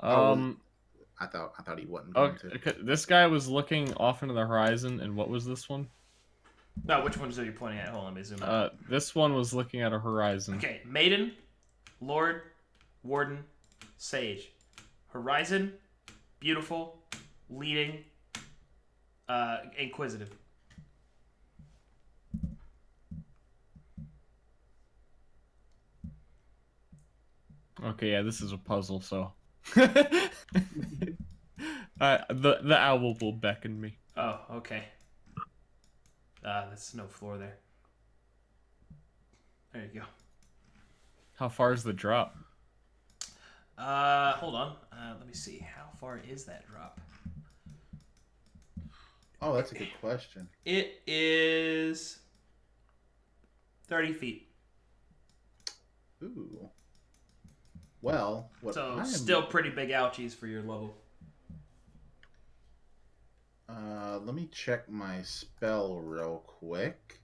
I thought he wasn't going to. Okay, this guy was looking off into the horizon, and what was this one? No, which ones are you pointing at? Hold on, let me zoom out. This one was looking at a horizon. Okay, Maiden, Lord, Warden, Sage. Horizon, Beautiful, Leading, Inquisitive. Okay, yeah, this is a puzzle, so the owl will beckon me. Oh, okay. There's no floor there. There you go. How far is the drop? Hold on. Let me see. How far is that drop? Oh, that's a good question. It is 30 feet. Ooh. Well, what So I am, still pretty big ouchies for your level. let me check my spell real quick.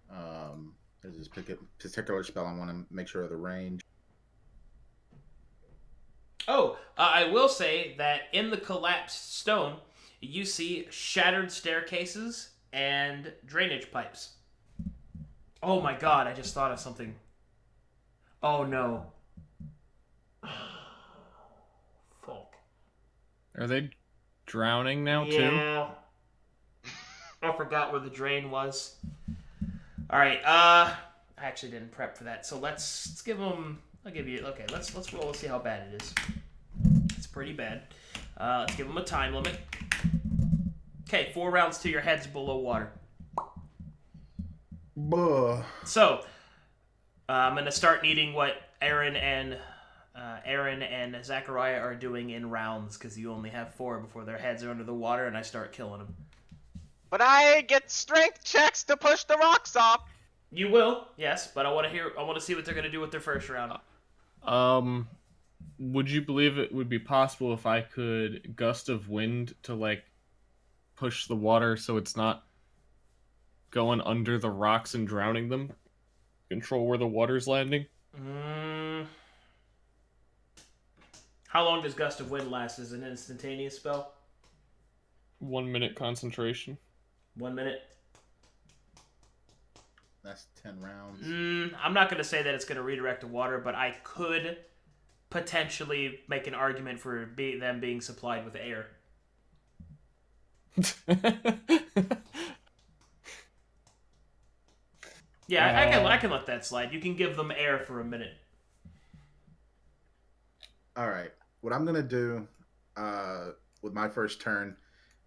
There's this particular spell I want to make sure of the range. Oh, I will say that in the collapsed stone, you see shattered staircases and drainage pipes. Oh my god, I just thought of something. Oh no. Fuck. Are they drowning now too? Yeah. I forgot where the drain was. Alright, I actually didn't prep for that, so let's give them... I'll give you... Okay, let's roll and see how bad it is. It's pretty bad. Let's give them a time limit. Okay, 4 rounds till your head's below water. Buh. So, I'm going to start needing what Aaron and Zachariah are doing in rounds, because you only have 4 before their heads are under the water, and I start killing them. But I get strength checks to push the rocks off. You will, yes, but I want to see what they're going to do with their first round. Would you believe it would be possible if I could gust of wind to, like, push the water so it's not going under the rocks and drowning them? Control where the water's landing? How long does Gust of Wind last? Is it an instantaneous spell? 1 minute concentration. 1 minute? That's 10 rounds. I'm not going to say that it's going to redirect the water, but I could potentially make an argument for them being supplied with air. Yeah, I can let that slide. You can give them air for a minute. All right. What I'm going to do with my first turn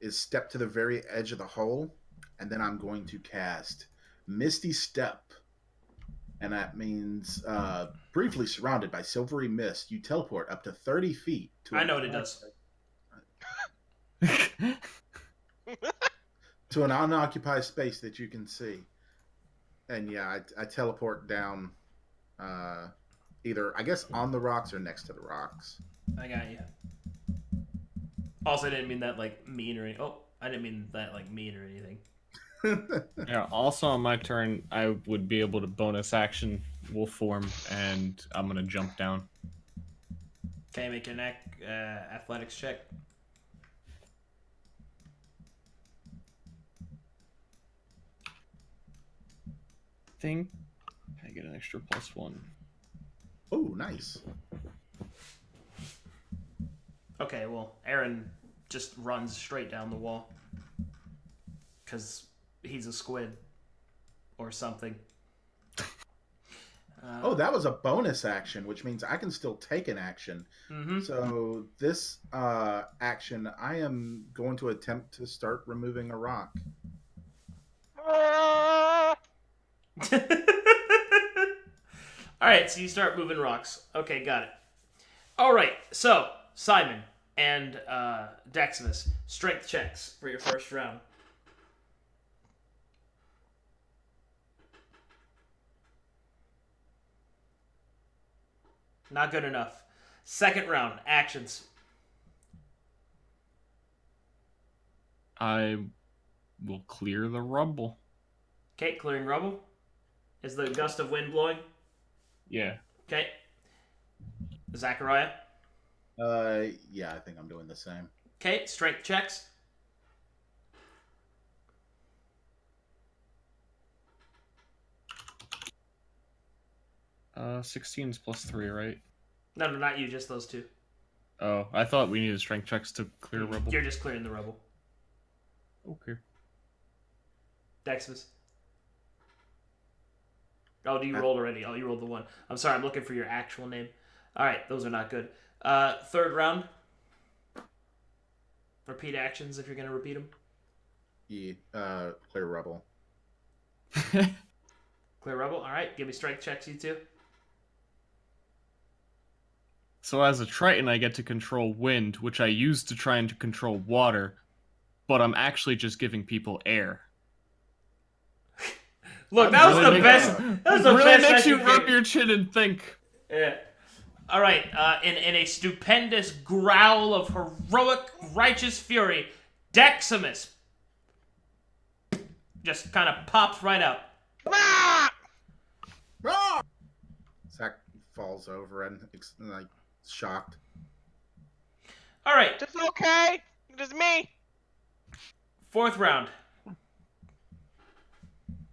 is step to the very edge of the hole, and then I'm going to cast Misty Step. And that means briefly surrounded by silvery mist, you teleport up to 30 feet. I know what it does. To an unoccupied space that you can see. And yeah, I teleport down either, I guess, on the rocks or next to the rocks. I got you. Also, I didn't mean that like mean or anything. Oh, I didn't mean that like mean or anything. Yeah, also on my turn, I would be able to bonus action wolf form, and I'm going to jump down. Okay, make an athletics check. Thing. I get an extra +1. Oh, nice. Okay, well, Aaron just runs straight down the wall. Because he's a squid. Or something. Oh, that was a bonus action, which means I can still take an action. Mm-hmm. So this action, I am going to attempt to start removing a rock. Alright, so you start moving rocks. Okay, got it. Alright, so, Simon and Deximus, strength checks for your first round. Not good enough. Second round, actions. I will clear the rubble. Okay, clearing rubble. Is the gust of wind blowing? Yeah. Okay. Zachariah? Yeah, I think I'm doing the same. Okay, strength checks. Uh, 16 is +3, right? No, not you, just those two. Oh, I thought we needed strength checks to clear rubble. You're just clearing the rubble. Okay. Deximus. Oh, you rolled already. Oh, you rolled the 1. I'm sorry, I'm looking for your actual name. Alright, those are not good. Third round. Repeat actions if you're going to repeat them. Yeah, clear rubble. Clear rubble. Alright, give me strength checks, you two. So as a Triton, I get to control wind, which I use to try and to control water, but I'm actually just giving people air. Look, that was the best. That was the really best. Makes you rub your chin and think. Yeah. All right. In a stupendous growl of heroic, righteous fury, Deximus just kind of pops right out. Ah! Ah! Zach falls over and like shocked. All right, It's okay. It is me. 4th round.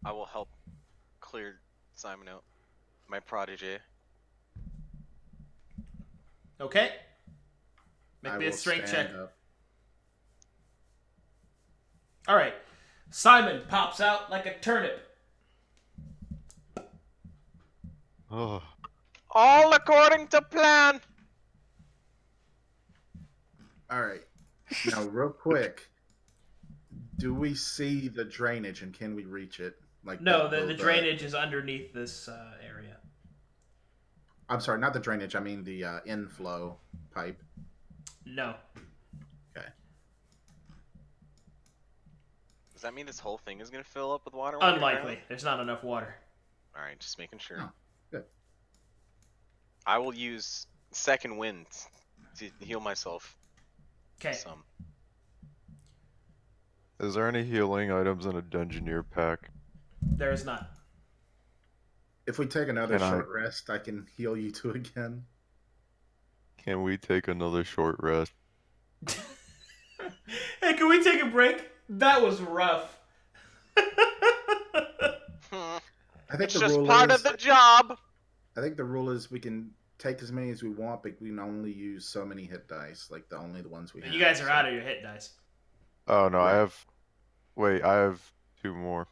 I will help clear Simon out. My protege. Okay. Make I me a will strength check. stand up. All right. Simon pops out like a turnip. Oh, All according to plan. All right. Now, real quick, do we see the drainage and can we reach it? Like No, the drainage is underneath this area. I'm sorry, not the drainage. I mean the inflow pipe. No. Okay. Does that mean this whole thing is gonna fill up with water? when we get Unlikely. ground? There's not enough water. All right, just making sure. Oh, good. I will use second wind to heal myself. Okay. Some. is there any healing items in a Dungeoneer pack? There is not. If we take another Can I- short rest, I can heal you two again. Can we take another short rest? Hey, can we take a break? That was rough. Hmm. I think It's the just rule part is. of the job. I think the rule is we can take as many as we want, but we can only use so many hit dice. Like the ones we have. You guys are so- out of your hit dice. Oh no, I Right. have. Wait, I have 2 more.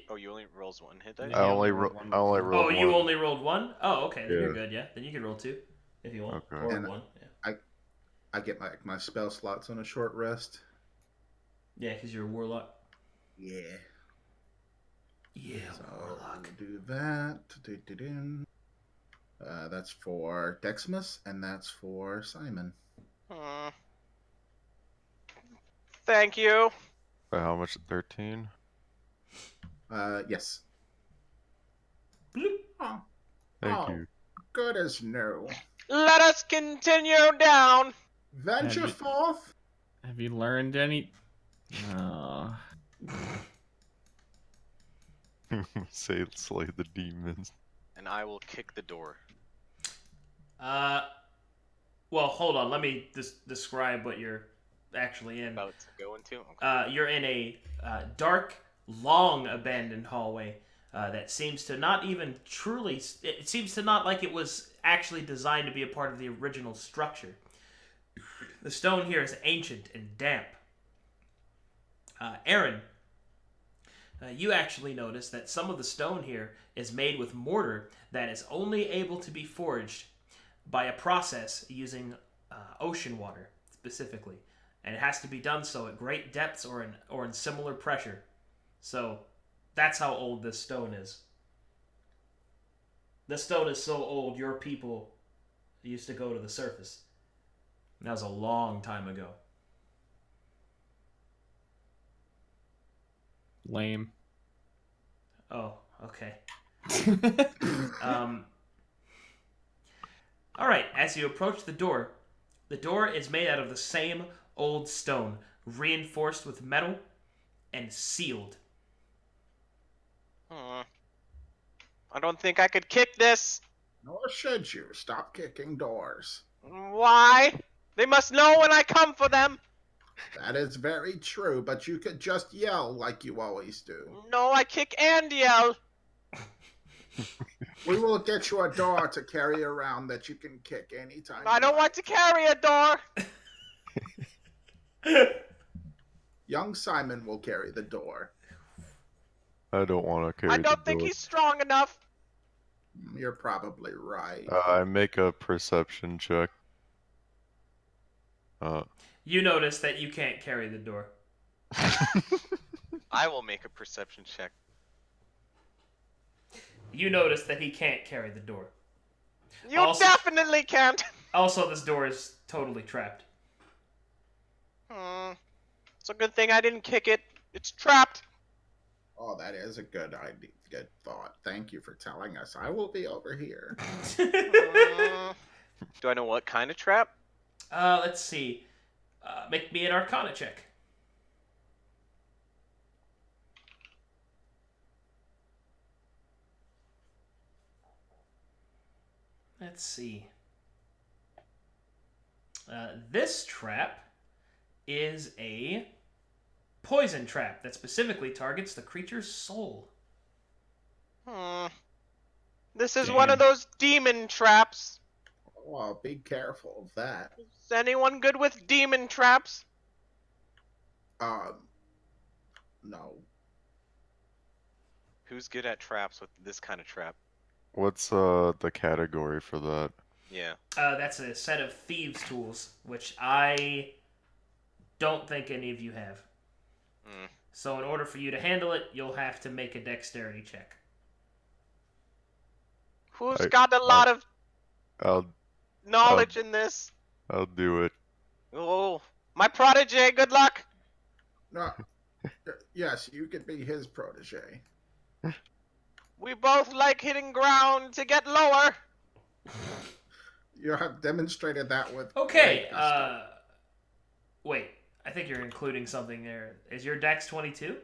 Oh, you only rolls one hit dice. Yeah. I I only only rolled rolled one I only before. rolled Oh, you one. only rolled 1? Oh, okay. Then you're Yeah. good, yeah. Then you can roll 2 if you want. Okay. Or And- 1. I get my spell slots on a short rest. Yeah, because you're a warlock. Yeah. Yeah, So warlock. we'll do that. That's for Deximus, and that's for Simon. Hmm. Thank you. How much? 13? Yes. Bloop. Oh, Thank Oh. you. good as new. Let us continue down. Venture Have you- forth. Have you learned any? Oh. Slay the demons. And I will kick the door. Well, hold on. Let me describe what you're actually in. About to go into. Okay. You're in a dark, long abandoned hallway that seems to not even truly. It seems to not like it was actually designed to be a part of the original structure. The stone here is ancient and damp. Aaron, you actually notice that some of the stone here is made with mortar that is only able to be forged by a process using ocean water specifically, and it has to be done so at great depths or in similar pressure. So that's how old this stone is. This stone is so old your people used to go to the surface. And that was a long time ago. Lame. Oh, okay. All right, as you approach the door is made out of the same old stone, reinforced with metal and sealed. Hmm. I don't think I could kick this. Nor should you. Stop kicking doors. Why? They must know when I come for them. That is very true, but you could just yell like you always do. No, I kick and yell. We will get you a door to carry around that you can kick anytime. I you don't like. want to carry a door. Young Simon will carry the door. I don't want to carry I don't the think door. he's strong enough. You're probably right. I make a perception check. You notice that you can't carry the door. I will make a perception check. You notice that he can't carry the door. You Also- definitely can't. Also, this door is totally trapped. It's a good thing I didn't kick it. It's trapped. Oh, that is a good idea. Good thought. Thank you for telling us. I will be over here. Do I know what kind of trap? Let's see. Make me an Arcana check. Let's see. This trap is a poison trap that specifically targets the creature's soul. This is one of Damn. those demon traps. Well, be careful of that. Is anyone good with demon traps? No. Who's good at traps with this kind of trap? What's the category for that? Yeah. That's a set of thieves' tools, which I don't think any of you have. So in order for you to handle it, you'll have to make a dexterity check. Who's got a lot of I'll knowledge in this? I'll do it. Oh, my protege, good luck. No. Yes, you could be his protege. We both like hitting ground to get lower. You have demonstrated that with. Okay, great gusto. wait. I think you're including something there. Is your dex 22?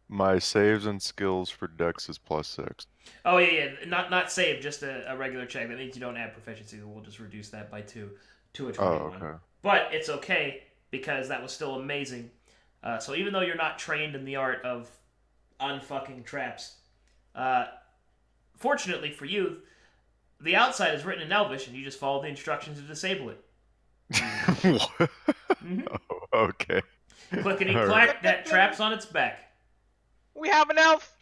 My saves and skills for Dex is +6. Oh, yeah. Not save, just a regular check. That means you don't add proficiency. We'll just reduce that by 2 to a 21. Oh, okay. But it's okay, because that was still amazing. So even though you're not trained in the art of unfucking traps, fortunately for you, the outside is written in Elvish, and you just follow the instructions to disable it. What? Oh, okay. Clickety-clack, that trap's on its back. We have an elf.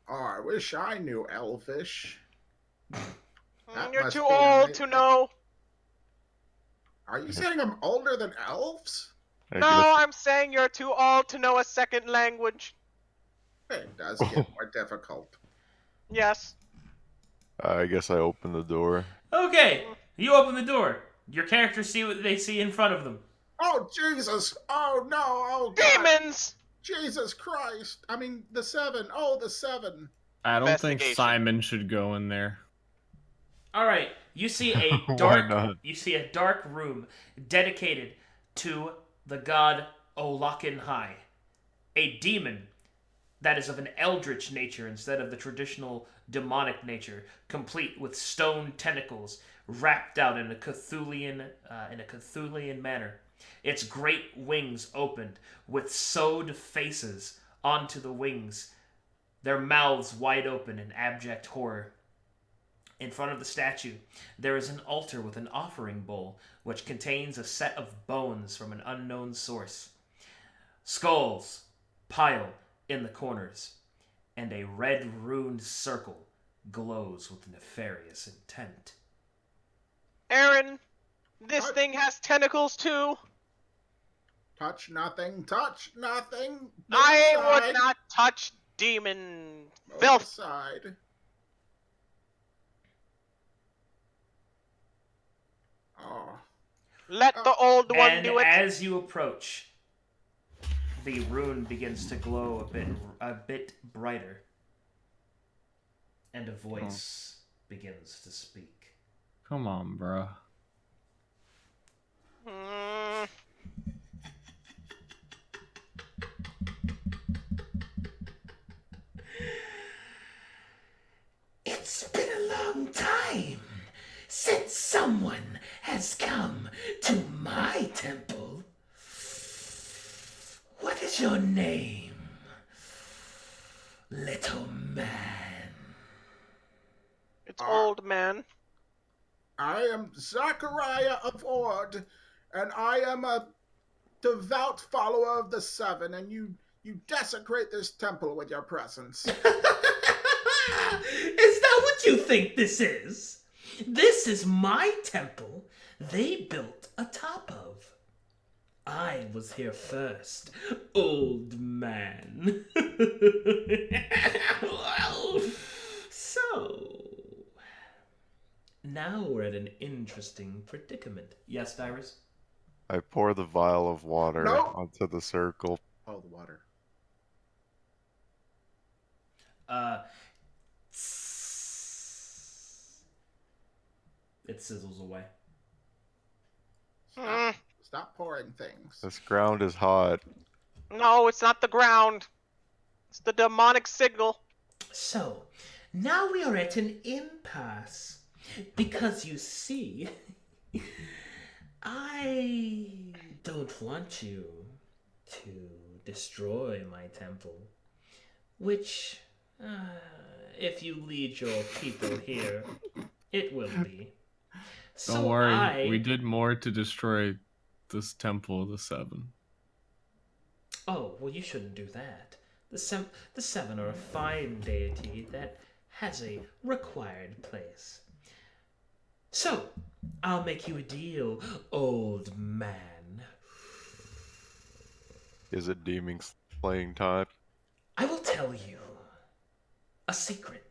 Oh, I wish I knew Elfish. That You're must too be old amazing. to know. Are you saying I'm older than elves? I No, guess I'm saying you're too old to know a second language. It does get more difficult. Yes. I opened the door. Okay, you open the door. Your characters see what they see in front of them. Oh, Jesus! Oh, no! Oh, God! Demons! Jesus Christ! I mean, the 7. Oh, the 7. I don't think Investigation. Simon should go in there. All right, you see a Why dark not? room dedicated to the god Olakin High, a demon that is of an eldritch nature instead of the traditional demonic nature, complete with stone tentacles wrapped out in a Cthulhian manner. Its great wings opened with sewed faces onto the wings, their mouths wide open in abject horror. In front of the statue, there is an altar with an offering bowl, which contains a set of bones from an unknown source. Skulls pile in the corners, and a red-runed circle glows with nefarious intent. Aaron, this What? thing has tentacles too. Touch nothing. Touch nothing. Move I aside. would not touch demon Move filth. aside. Oh. Let the old one And do it. as you approach, the rune begins to glow a bit brighter, and a voice begins to speak. Come on, bro. Hmm. It's been a long time since someone has come to my temple. What is your name, little man? It's old man. I am Zachariah of Ord, and I am a devout follower of the 7, and you desecrate this temple with your presence. Is that what you think this is? This is my temple they built atop of. I was here first, old man. Well, so now we're at an interesting predicament. Yes, Dyrus? I pour the vial of water No. onto the circle. Oh, the water. It sizzles away. Stop pouring things. This ground is hot. No, it's not the ground. It's the demonic signal. So, Now we are at an impasse. Because you see, I don't want you to destroy my temple. Which, if you lead your people here, it will be. Don't worry, we did more to destroy this temple of the Seven. Oh, well, you shouldn't do that. The Seven are a fine deity that has a required place. So, I'll make you a deal, old man. Is it deeming playing time? I will tell you a secret.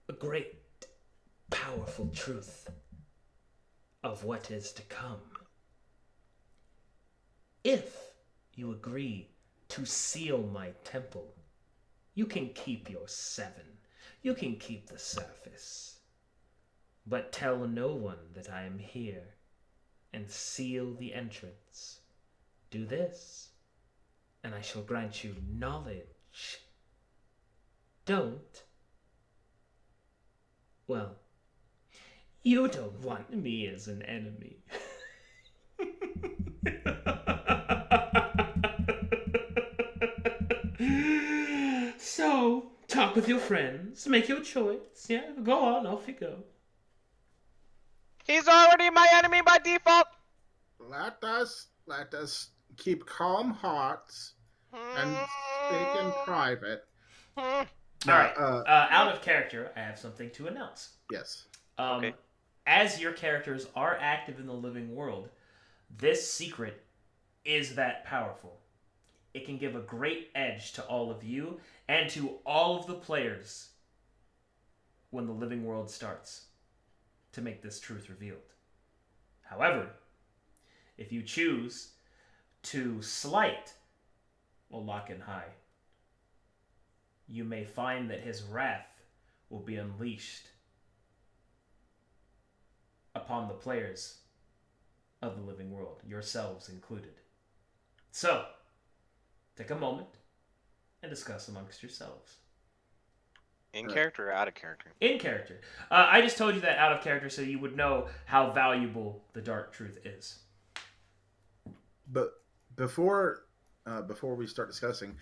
A great, powerful truth of what is to come. If you agree to seal my temple, you can keep your 7. You can keep the surface. But tell no one that I am here, and seal the entrance. Do this, and I shall grant you knowledge. Don't. Well, you don't want me as an enemy. So, talk with your friends, make your choice. Yeah, go on, off you go. He's already my enemy by default. Let us keep calm hearts and speak in private. All right. Out of character, I have something to announce. Yes. Okay. As your characters are active in the living world, this secret is that powerful. It can give a great edge to all of you and to all of the players when the living world starts to make this truth revealed. However, if you choose to slight Olakan High, you may find that his wrath will be unleashed upon the players of the living world, yourselves included. So, take a moment and discuss amongst yourselves. In character or out of character? In character. I just told you that out of character so you would know how valuable the dark truth is. But before we start discussing,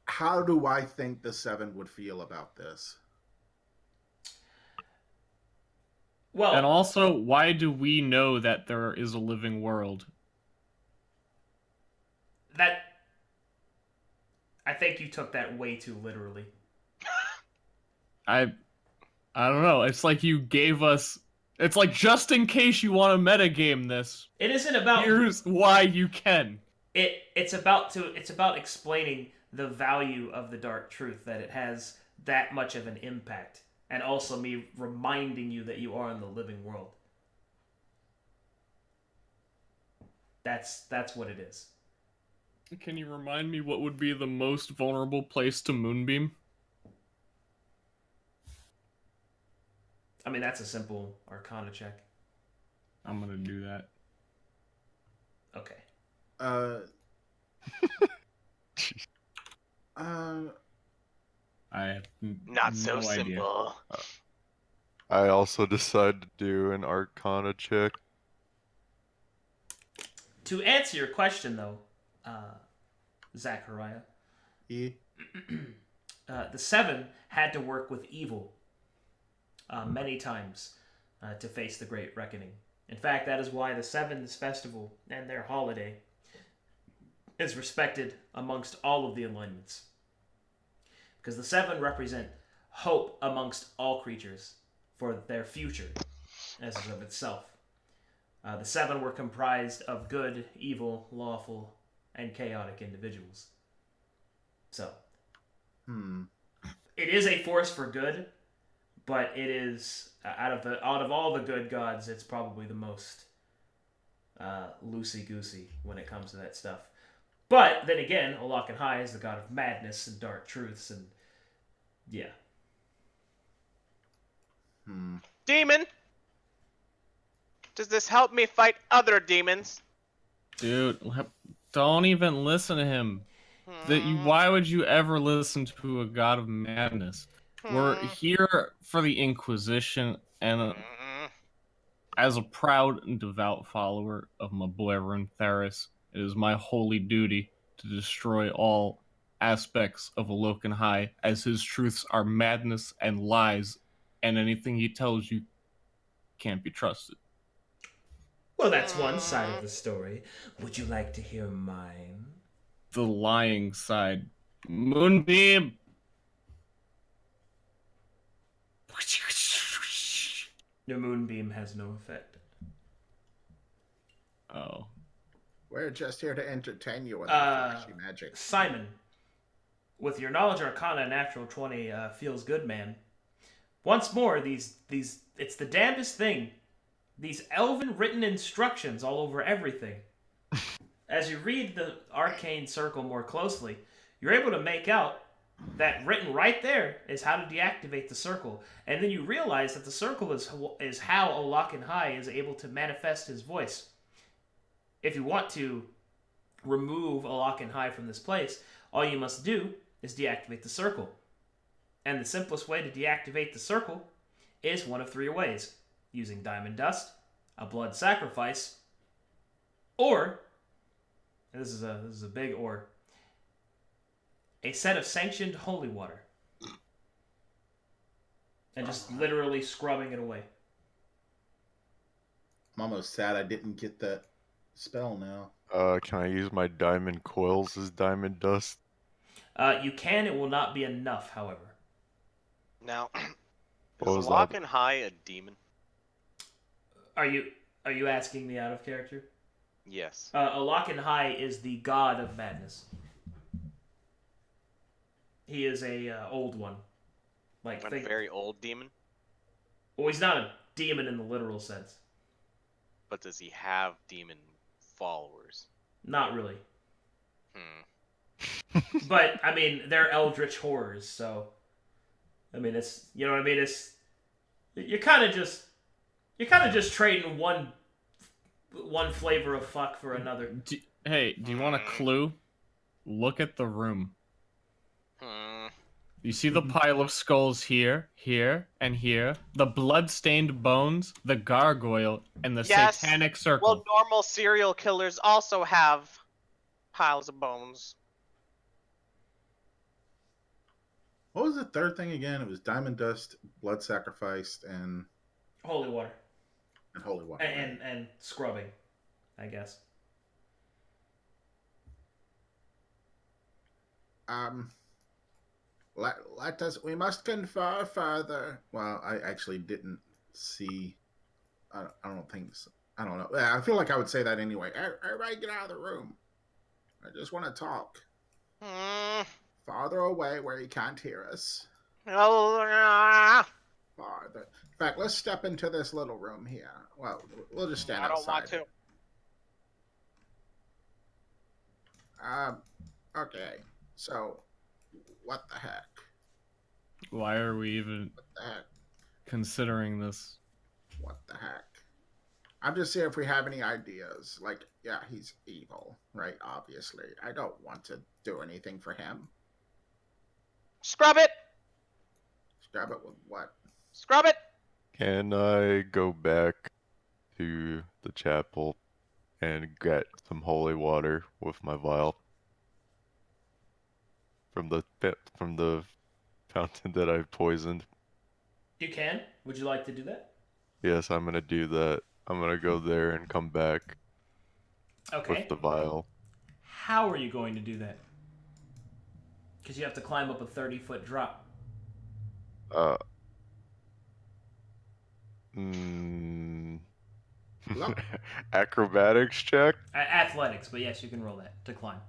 how do I think the 7 would feel about this? Well, And also, why do we know that there is a living world? I think you took that way too literally. I don't know. It's like you gave us. It's like just in case you want to metagame this. It isn't about. Here's why you can. It's about explaining the value of the dark truth, that it has that much of an impact, and also me reminding you that you are in the living world. That's what it is. Can you remind me what would be the most vulnerable place to moonbeam? I mean, that's a simple Arcana check. I'm gonna do that. Okay. I have Not so no idea. simple. I also decided to do an Arcana check. To answer your question, though, Zachariah, E? the 7 had to work with evil many times to face the Great Reckoning. In fact, that is why the 7's festival and their holiday is respected amongst all of the alignments. Because the 7 represent hope amongst all creatures for their future, as is of itself. The 7 were comprised of good, evil, lawful, and chaotic individuals. So, it is a force for good, but it is out of all the good gods, it's probably the most loosey-goosey when it comes to that stuff. But then again, Olakan High is the god of madness and dark truths, and yeah. Demon! Does this help me fight other demons? Dude, don't even listen to him. Why would you ever listen to a god of madness? We're here for the Inquisition, and as a proud and devout follower of my boy Runtheris, it is my holy duty to destroy all aspects of Alokan High, as his truths are madness and lies, and anything he tells you can't be trusted. Well, that's one side of the story. Would you like to hear mine? The lying side. Moonbeam! Your moonbeam has no effect. Oh. We're just here to entertain you with our flashy magic. Simon, with your knowledge arcana, natural 20 feels good, man. Once more, these it's the damnedest thing. These elven written instructions all over everything. As you read the arcane circle more closely, you're able to make out that written right there is how to deactivate the circle. And then you realize that the circle is how Alokan High is able to manifest his voice. If you want to remove Alokan High from this place, all you must do is deactivate the circle. And the simplest way to deactivate the circle is one of three ways. Using diamond dust, a blood sacrifice, or, and this is a big or, a set of sanctioned holy water. And just literally scrubbing it away. I'm almost sad I didn't get that spell now. Can I use my diamond coils as diamond dust? You can, it will not be enough, however. Now, What is was that? Alokan High a demon? Are you asking me out of character? Yes. Alokan High is the god of madness. He is a old one. Like A very old demon? well, he's not a demon in the literal sense. But does he have demon followers? Not really. Hmm. But I mean, they're eldritch horrors, so I mean, it's, you know what I mean. It's you're kind of just trading one flavor of fuck for another. Do you want a clue? Look at the room. You see the pile of skulls here, here, and here? The blood-stained bones, the gargoyle, and the Yes. satanic circle. Well, normal serial killers also have piles of bones. What was the third thing again? It was diamond dust, blood sacrificed, and Holy water holy water. and scrubbing, I guess. Let us. We must confer further. Well, I actually didn't see. I don't think so. I don't know. I feel like I would say that anyway. Everybody, get out of the room. I just want to talk. Farther away where he can't hear us. Farther. In fact, let's step into this little room here. Well, we'll just stand outside. I don't want to. Okay. So, what the heck? Why are we even What the heck? considering this? What the heck? I'm just seeing if we have any ideas. Like, yeah, he's evil, right? Obviously. I don't want to do anything for him. Scrub it! Scrub it with what? Scrub it! Can I go back to the chapel and get some holy water with my vial from the fountain that I poisoned? You can. Would you like to do that? Yes, I'm gonna do that. I'm gonna go there and come back Okay. with the vial. How are you going to do that? Because you have to climb up a 30-foot drop. Acrobatics check? Athletics, but yes, you can roll that to climb.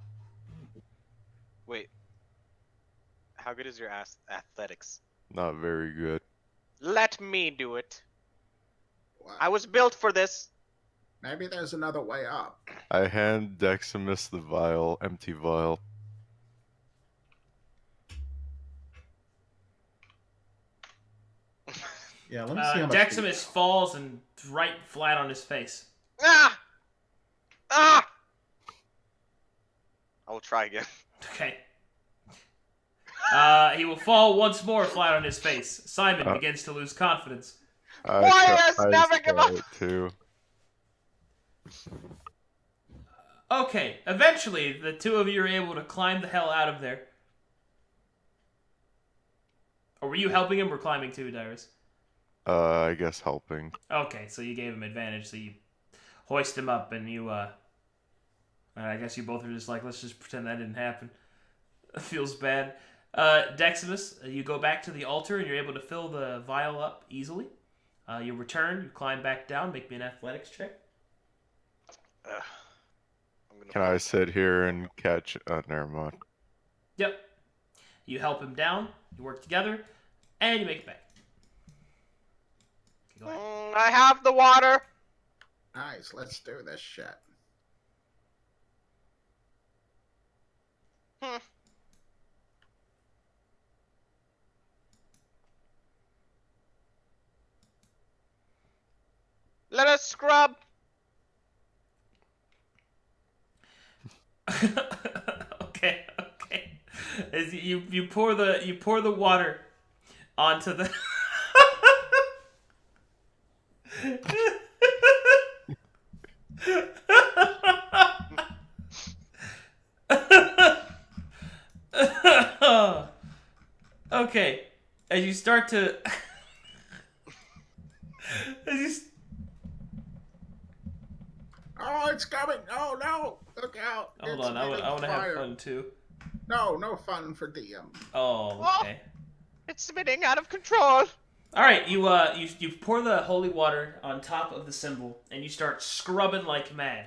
Wait. How good is your athletics? Not very good. Let me do it. What? I was built for this. Maybe there's another way up. I hand Deximus the vial, empty vial. Yeah, let me see how much. Deximus falls and right flat on his face. Ah! Ah! I will try again. Okay. He will fall once more flat on his face. Simon begins to lose confidence. Warriors never give up! It too. Okay, eventually the two of you are able to climb the hell out of there. Or were you helping him or climbing too, Dyrus? I guess helping. Okay, so you gave him advantage, so you hoist him up and you, I guess you both are just like, let's just pretend that didn't happen. Feels bad. Deximus, you go back to the altar and you're able to fill the vial up easily. You return, you climb back down, make me an athletics check. Can I sit here and catch? Never mind. Yep. You help him down, you work together, and you make it back. Okay, go ahead. I have the water. Nice, let's do this shit. Let us scrub. Okay. As you pour the water onto the Okay, as you start to Oh, it's coming! Oh no! Look out! Hold It's on, I making want to have fire. fun too. No fun for DM. Oh, okay. It's spinning out of control. All right, you pour the holy water on top of the symbol and you start scrubbing like mad.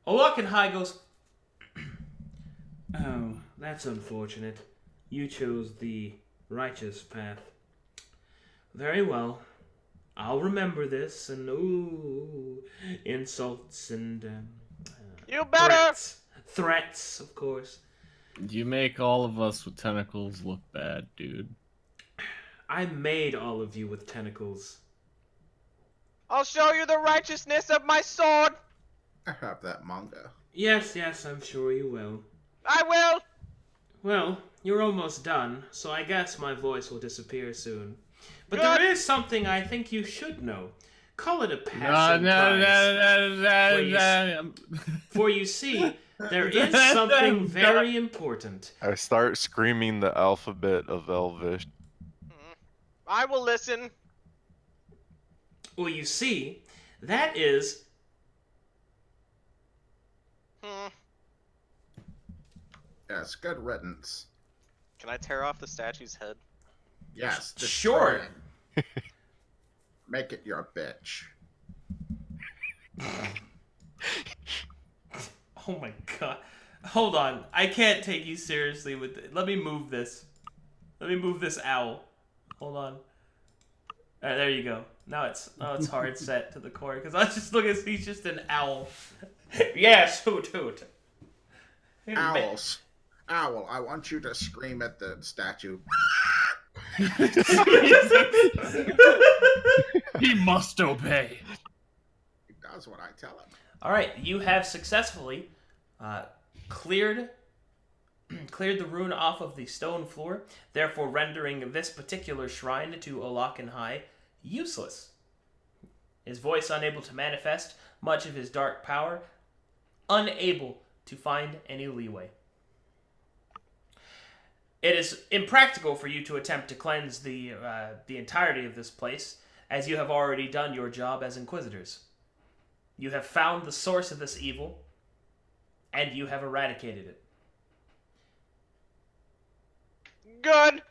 Olak and High goes, Oh, that's unfortunate. You chose the righteous path. Very well. I'll remember this, and insults and You better. threats, of course. You make all of us with tentacles look bad, dude. I made all of you with tentacles. I'll show you the righteousness of my sword. I have that manga. Yes, I'm sure you will. I will. Well, you're almost done, so I guess my voice will disappear soon. But Good. there is something I think you should know. Call it a passing prize. For you see, there is something very important. I start screaming the alphabet of Elvish. I will listen. Well, you see, that is... Yes, good riddance. Can I tear off the statue's head? Yes, Sure. destroy it. Make it your bitch. oh my god. Hold on, I can't take you seriously with it. Let me move this. Let me move this owl. Hold on. Alright, there you go. Now it's hard set to the corner because I just look at he's just an owl. Yes, hoot hoot. Owls. Owl, I want you to scream at the statue. He must obey. He does what I tell him. All right, you have successfully cleared the rune off of the stone floor, therefore rendering this particular shrine to Olaken High useless. His voice unable to manifest much of his dark power, unable to find any leeway. It is impractical for you to attempt to cleanse the entirety of this place, as you have already done your job as Inquisitors. You have found the source of this evil, and you have eradicated it. Good.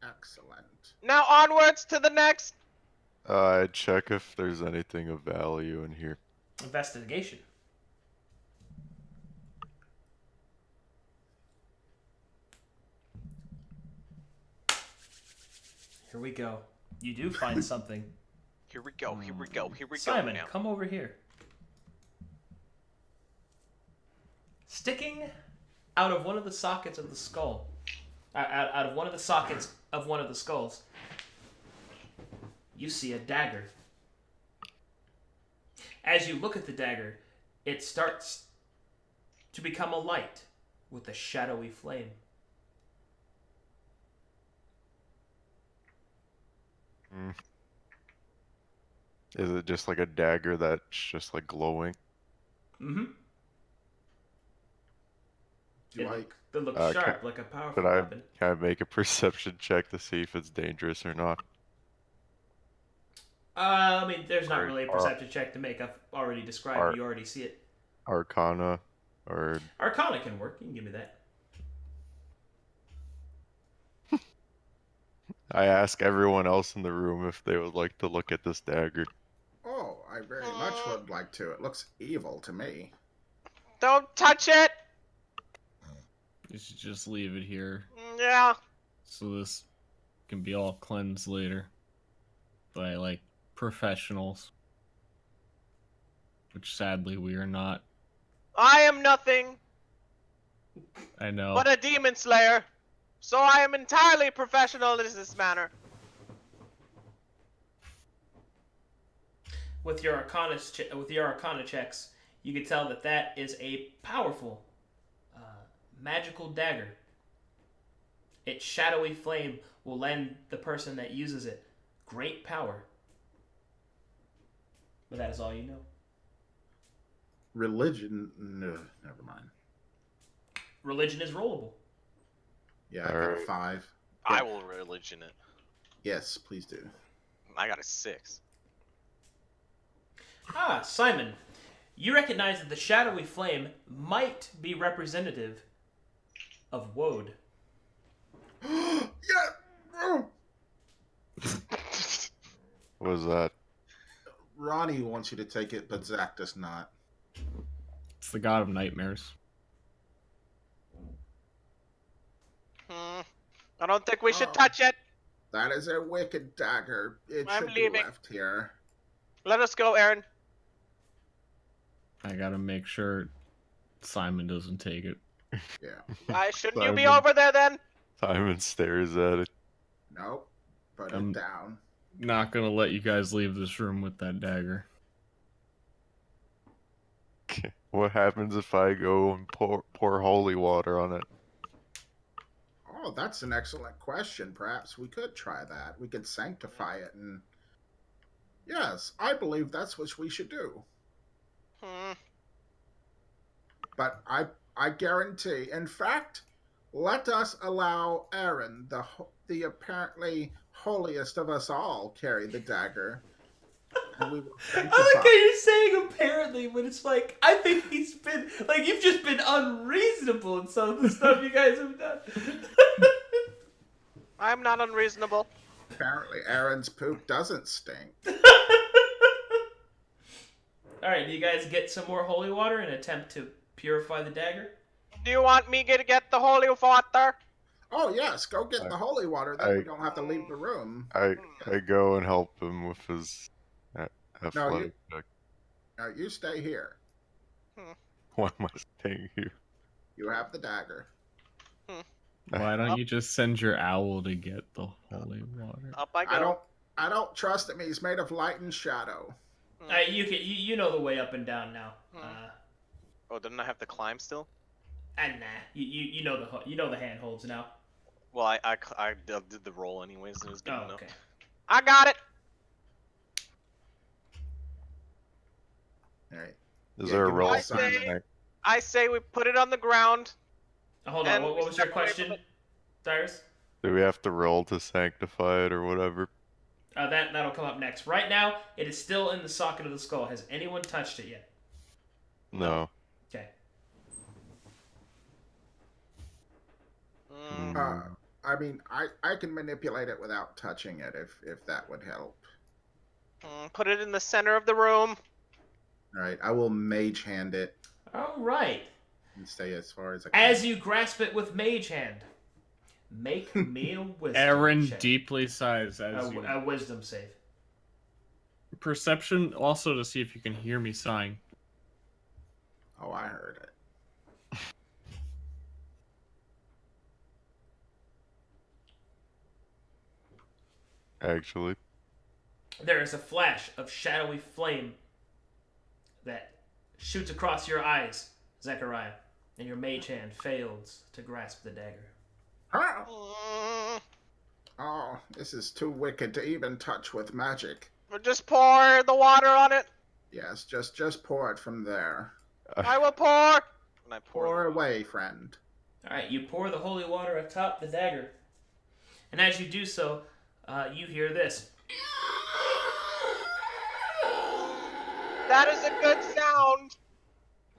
Excellent. Now onwards to the next. I check if there's anything of value in here. Investigation. Here we go. You do find something. Here we go. Here we go. Here we Simon, go now. come over here. Sticking out of one of the sockets of the skull, out of one of the sockets of one of the skulls, you see a dagger. As you look at the dagger, it starts to become a light with a shadowy flame. Mm. Is it just like a dagger that's just like glowing? Mm-hmm. Do I? It looks Uh, sharp, like a powerful Can I weapon. can I make a perception check to see if it's dangerous or not? I mean, there's not Or, really a or perception check to make. I've already described Ar- it. You already see it. Arcana, or Arcana can work. You can give me that. I ask everyone else in the room if they would like to look at this dagger. Oh, I very much would like to. It looks evil to me. Don't touch it! You should just leave it here Yeah. so this can be all cleansed later by like professionals, which sadly we are not. I am nothing I know. but a demon slayer, so I am entirely professional in this manner. With your Arcana checks, you can tell that that is a powerful, magical dagger. Its shadowy flame will lend the person that uses it great power. But that is all you know. Religion? No, never mind. Religion is rollable. Yeah, I got a Alright. 5. I will religion it. Yes, please do. I got a 6. Ah, Simon, you recognize that the shadowy flame might be representative of Woad. Yeah. Oh. What was that? Ronnie wants you to take it, but Zach does not. It's the god of nightmares. I don't think we should Oh. touch it. That is a wicked dagger. It I'm should leaving. be left here. Let us go, Aaron. I gotta make sure Simon doesn't take it. Yeah. Shouldn't you be Simon. over there then? Simon stares at it. Nope. Put Um, it down. Not gonna let you guys leave this room with that dagger. What happens if I go and pour holy water on it? Oh, that's an excellent question. Perhaps we could try that. We could sanctify it and... Yes, I believe that's what we should do. But I guarantee, in fact, let us allow Aaron, the apparently holiest of us all, carry the dagger. And we will I sanctify. like how you're saying apparently, but it's like, I think he's been, like, you've just been unreasonable in some of the stuff you guys have done. I'm not unreasonable. Apparently, Aaron's poop doesn't stink. Alright, do you guys get some more holy water and attempt to purify the dagger? Do you want me to get the holy water? Oh, yes, go get the holy water. Then we I- don't have to leave the room. I go and help him with his athletic check. Now, you stay here. Why am I staying here? You have the dagger. Why don't you just send your owl to get the holy water? Up I go. I don't trust him. He's made of light and shadow. You know the way up and down now. Oh, didn't I have to climb still? And nah, you know the handholds now. Well, I did the roll anyways, and it was good Oh, enough. okay. I got it. All right. Is Yeah, there a give me roll? the sign. I say we put it on the ground. Hold on, And what we was your step away from question, it. Cyrus? Do we have to roll to sanctify it or whatever? That'll come up next. Right now, it is still in the socket of the skull. Has anyone touched it yet? No. Okay. I mean, I can manipulate it without touching it if that would help. Put it in the center of the room. All right, I will mage hand it All right. and stay as far as I can. As you grasp it with mage hand, make me a wisdom Aaron check. deeply sighs as you... A wisdom save. Perception also to see if you can hear me sighing. Oh, I heard it. Actually. There is a flash of shadowy flame that shoots across your eyes, Zechariah, and your mage hand fails to grasp the dagger. Huh? Oh, this is too wicked to even touch with magic. Just pour the water on it. Yes, just pour it from there. I will pour. And I pour. Pour away, friend. All right, you pour the holy water atop the dagger, and as you do so, you hear this. That is a good sound.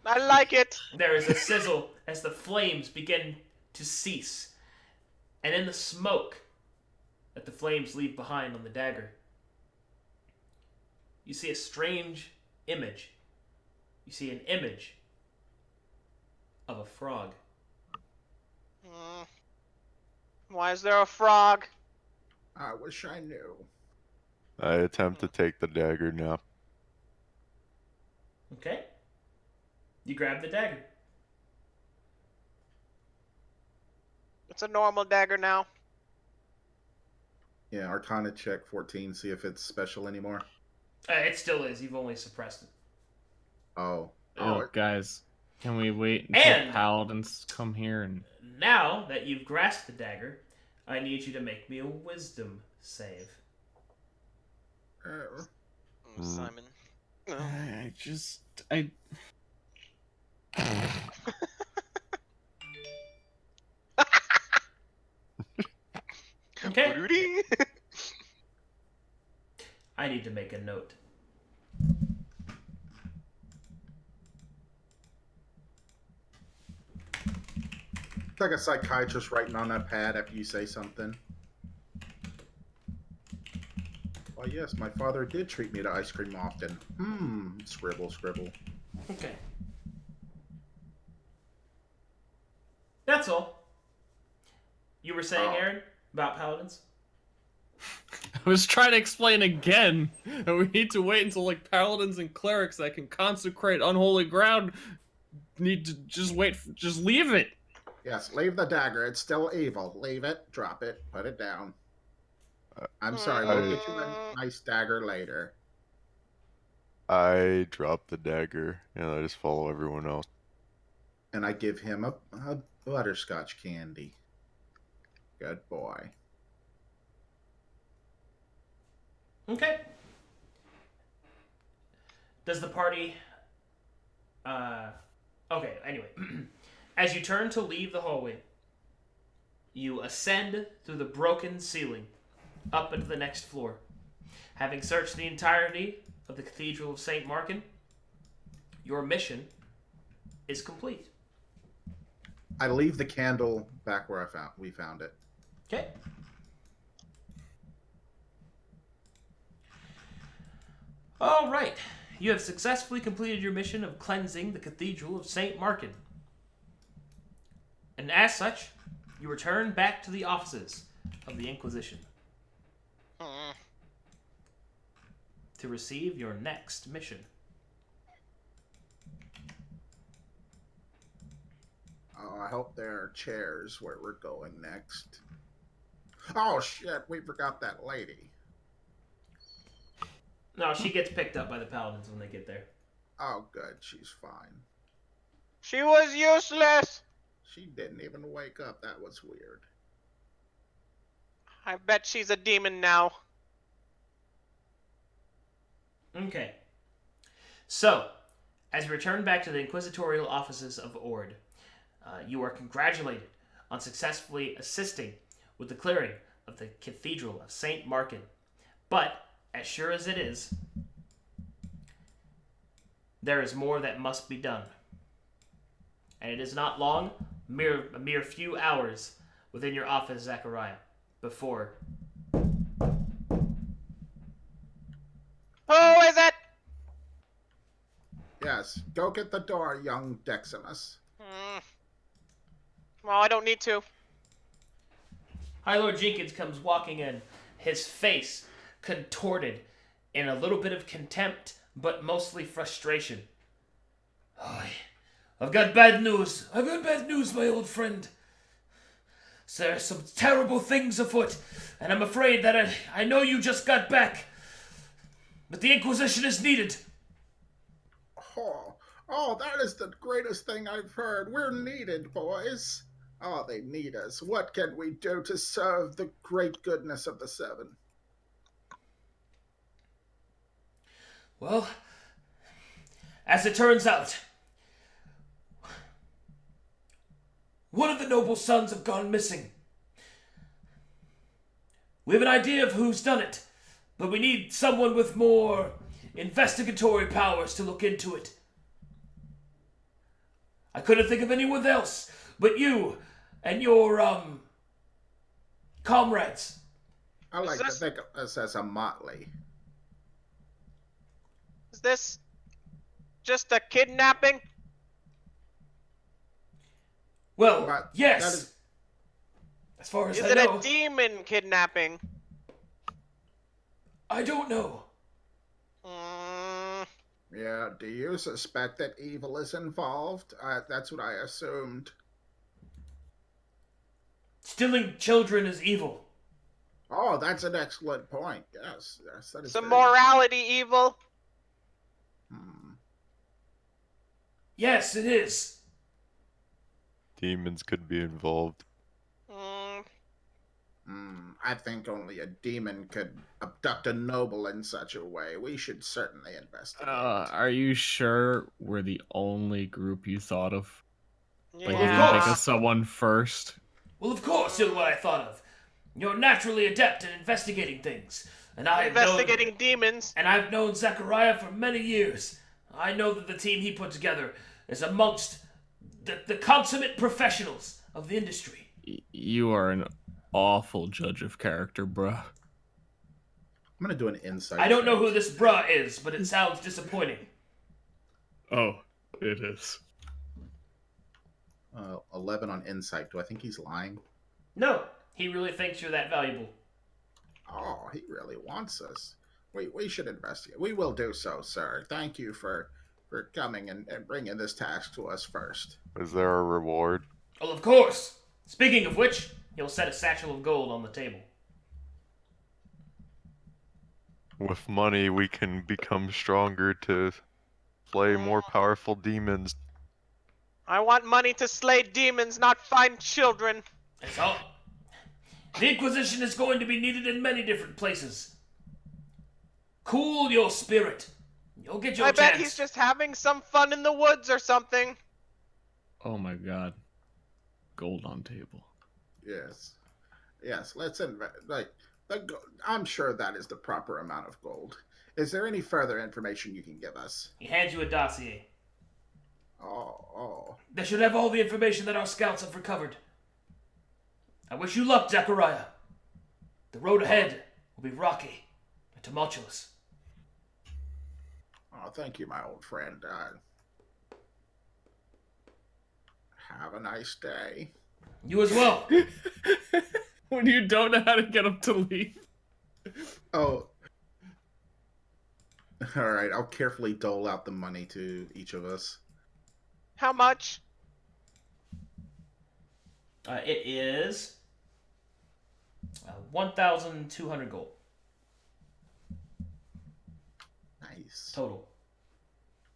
I like it. There is a sizzle as the flames begin to cease, and in the smoke that the flames leave behind on the dagger, you see a strange image. You see an image of a frog. Why is there a frog? I wish I knew. I attempt to take the dagger now. Okay? You grab the dagger. It's a normal dagger now. Yeah, Arcana check 14, see if it's special anymore. It still is. You've only suppressed it. Oh. Oh, guys, can we wait until And- paladins come here and... Now that you've grasped the dagger, I need you to make me a wisdom save. Simon. Okay? Rudy? I need to make a note. It's like a psychiatrist writing on a pad after you say something. Why, yes, my father did treat me to ice cream often. Scribble, scribble. Okay. That's all. You were saying, Aaron, about paladins? I was trying to explain again that we need to wait until like paladins and clerics that can consecrate unholy ground need to just wait. Just leave it. Yes, leave the dagger. It's still evil. Leave it, drop it, put it down. I'm sorry, we'll get you a nice dagger later. I drop the dagger and I just follow everyone else. And I give him a butterscotch candy. Good boy. Okay. Does the party... Okay, anyway. As you turn to leave the hallway, you ascend through the broken ceiling up into the next floor. Having searched the entirety of the Cathedral of St. Markin, your mission is complete. I leave the candle back where we found it. Okay. All right. You have successfully completed your mission of cleansing the Cathedral of St. Markin. And as such, you return back to the offices of the Inquisition to receive your next mission. Oh, I hope there are chairs where we're going next. Oh, shit, we forgot that lady. No, she gets picked up by the paladins when they get there. Oh, good, she's fine. She was useless. She didn't even wake up. That was weird. I bet she's a demon now. Okay. So, as you return back to the inquisitorial offices of Ord, you are congratulated on successfully assisting with the clearing of the Cathedral of St. Markin. But, as sure as it is, there is more that must be done. And it is not long, a mere few hours within your office, Zachariah, before... Who is it? Yes, go get the door, young Deximus. Well, I don't need to. High Lord Jenkins comes walking in, his face contorted in a little bit of contempt, but mostly frustration. I've got bad news. I've got bad news, my old friend. There are some terrible things afoot, and I'm afraid that I know you just got back, but the Inquisition is needed. Oh, that is the greatest thing I've heard. We're needed, boys. Oh, they need us. What can we do to serve the great goodness of the Seven? Well, as it turns out, one of the noble sons have gone missing. We have an idea of who's done it, but we need someone with more investigatory powers to look into it. I couldn't think of anyone else but you and your, comrades. I like to think of us as a motley. Is this just a kidnapping? Well, But yes. that is- As far as Is I it know, a demon kidnapping? I don't know. Yeah, do you suspect that evil is involved? That's what I assumed. Stealing children is evil. Oh, that's an excellent point. Yes, that is Some very- morality evil? Hmm. Yes, it is. Demons could be involved. I think only a demon could abduct a noble in such a way. We should certainly investigate. Are you sure we're the only group you thought of? Like, you Of didn't think course. of someone first? Well, of course, you're what I thought of. You're naturally adept at investigating things, and Investigating demons? I've known Zachariah for many years. I know that the team he put together is amongst the consummate professionals of the industry. You are an awful judge of character, bruh. I'm gonna do an insight. I don't know check. who this bruh is, but it sounds disappointing. Oh, it is. 11 on insight. Do I think he's lying? No, he really thinks you're that valuable. Oh, he really wants us. We should investigate. We will do so, sir. Thank you for coming and bringing this task to us first. Is there a reward? Well, of course. Speaking of which, he'll set a satchel of gold on the table. With money, we can become stronger to slay more powerful demons. I want money to slay demons, not find children. That's all. The Inquisition is going to be needed in many different places. Cool your spirit. You'll get your I chance. bet he's just having some fun in the woods or something. Oh my god. Gold on table. Yes. Let's invest. I'm sure that is the proper amount of gold. Is there any further information you can give us? He hands you a dossier. Oh. That should have all the information that our scouts have recovered. I wish you luck, Zachariah. The road ahead will be rocky and tumultuous. Oh, thank you, my old friend. Have a nice day. You as well. When you don't know how to get them to leave. Oh. All right, I'll carefully dole out the money to each of us. How much? It is 1,200 gold Nice. total.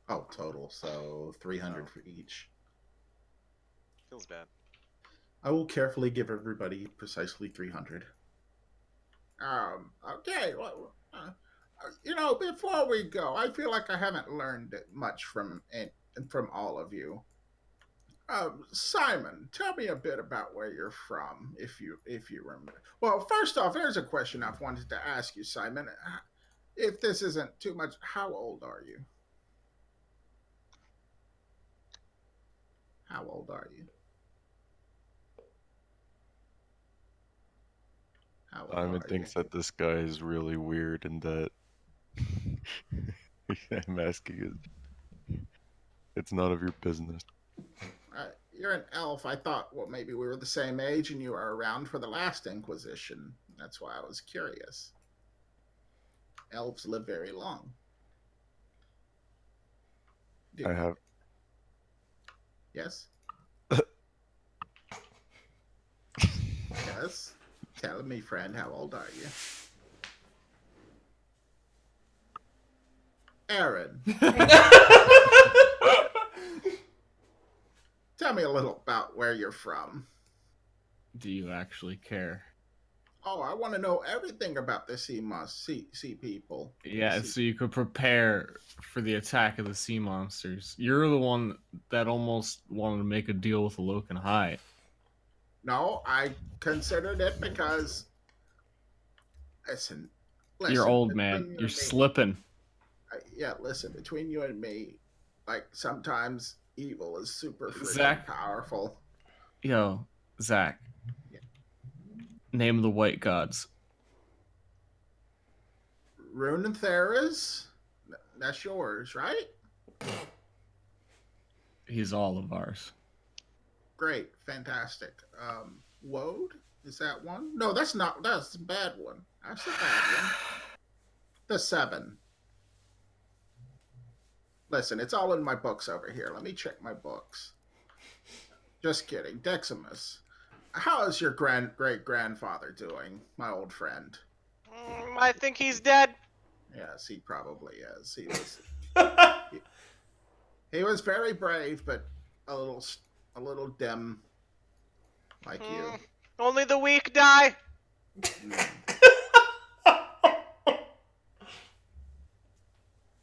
Oh, total. So 300 for each. Feels bad. I will carefully give everybody precisely 300. Okay. Well, before we go, I feel like I haven't learned much from all of you. Simon, tell me a bit about where you're from, if you remember. Well, first off, here's a question I've wanted to ask you, Simon. If this isn't too much, how old are you? How old are you? Simon thinks that this guy is really weird and that I'm asking it's none of your business. You're an elf. I thought, well, maybe we were the same age and you were around for the last Inquisition. That's why I was curious. Elves live very long. I have. Yes? Yes? Tell me, friend, how old are you? Aaron. Tell me a little about where you're from. Do you actually care? Oh, I want to know everything about the sea people. Yeah, Sea- so you could prepare for the attack of the sea monsters. You're the one that almost wanted to make a deal with Loken High. No, I considered it because listen, You're old, man. between you You're and me, slipping. listen, between you and me, like sometimes evil is super freaking Zach. powerful. Yo, Zach. Yeah. Name of the white gods. Rune and Theras, that's yours, right? He's all of ours. Great, fantastic. Woad, is that one? No, that's not. That's a bad one. That's a bad one. The 7. Listen, it's all in my books over here. Let me check my books. Just kidding. Deximus, how is your great grandfather doing, my old friend? I think he's dead. Yes, he probably is. He was very brave, but a little dim, like you. Only the weak die. Mm.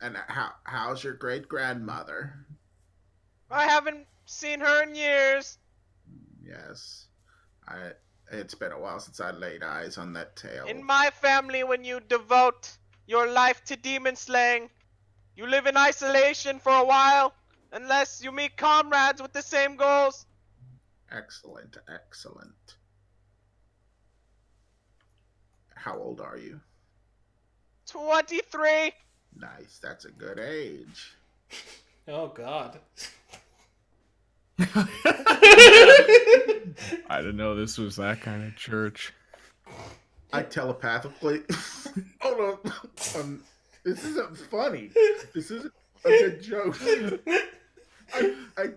And how's your great grandmother? I haven't seen her in years. Yes, it's been a while since I laid eyes on that tale. In my family, when you devote your life to demon slaying, you live in isolation for a while, unless you meet comrades with the same goals. Excellent, excellent. How old are you? 23. Nice, that's a good age. Oh God. I didn't know this was that kind of church. I telepathically. Hold on. This isn't funny. This isn't a good joke.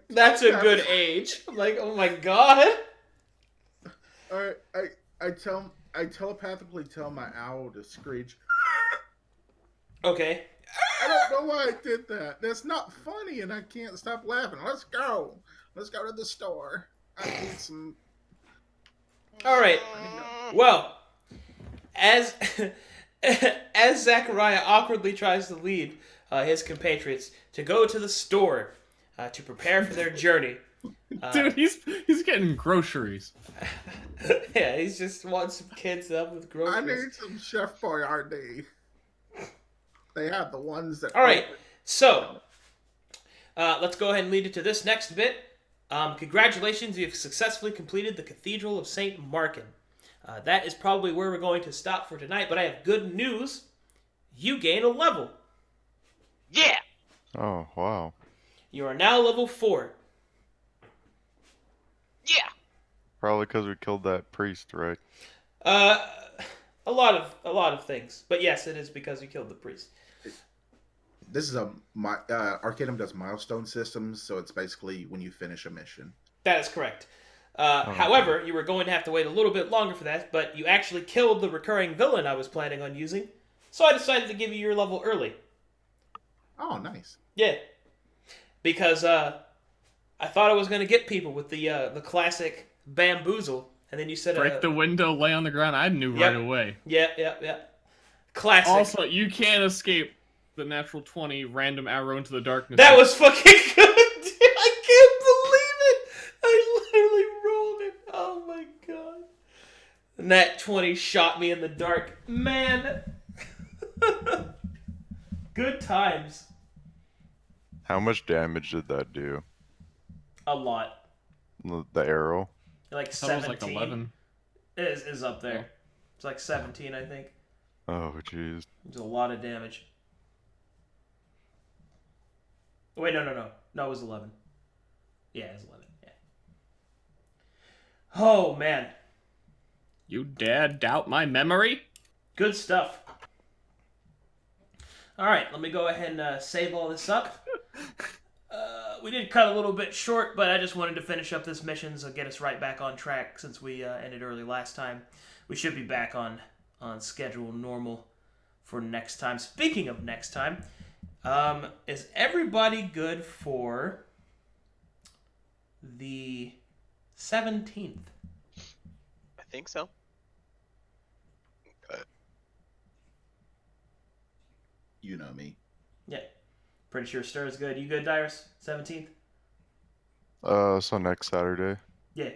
That's a good age. I'm like, oh my God. I telepathically tell my owl to screech. Okay. I don't know why I did that. That's not funny, and I can't stop laughing. Let's go. Let's go to the store. I need some. All right. Well, as as Zachariah awkwardly tries to lead his compatriots to go to the store to prepare for their journey. Dude, he's getting groceries. Yeah, he's just wants some kids up with groceries. I need some Chef Boyardee. They have the ones that. All right, so let's go ahead and lead it to this next bit. Congratulations, you've successfully completed the Cathedral of St. Markin. That is probably where we're going to stop for tonight, but I have good news. You gain a level. Yeah. Oh, wow. You are now level 4. Yeah. Probably because we killed that priest, right? A lot of things, but yes, it is because you killed the priest. This is Arcadum does milestone systems, so it's basically when you finish a mission. That is correct. However, you were going to have to wait a little bit longer for that, but you actually killed the recurring villain I was planning on using, so I decided to give you your level early. Oh, nice. Yeah, because I thought I was going to get people with the classic bamboozle, and then you said Break the window, lay on the ground. I knew Yep. right away. Yeah. Classic. Also, you can't escape the natural 20 random arrow into the darkness. That was fucking good. I can't believe it. I literally rolled it. Oh my God. And that 20 shot me in the dark. Man. Good times. How much damage did that do? A lot. The arrow? Like That 17. was like 11. Is up there. It's like 17, I think. Oh, jeez. It's a lot of damage. Wait, no. No, it was 11. Yeah, it was 11. Yeah. Oh, man. You dare doubt my memory? Good stuff. All right, let me go ahead and save all this up. We did cut a little bit short, but I just wanted to finish up this mission so get us right back on track since we ended early last time. We should be back on schedule normal for next time. Speaking of next time, is everybody good for the 17th? think so. You know me. Yeah. Pretty sure Stir is good. You good, Dyrus? 17th? So next Saturday. Yeah.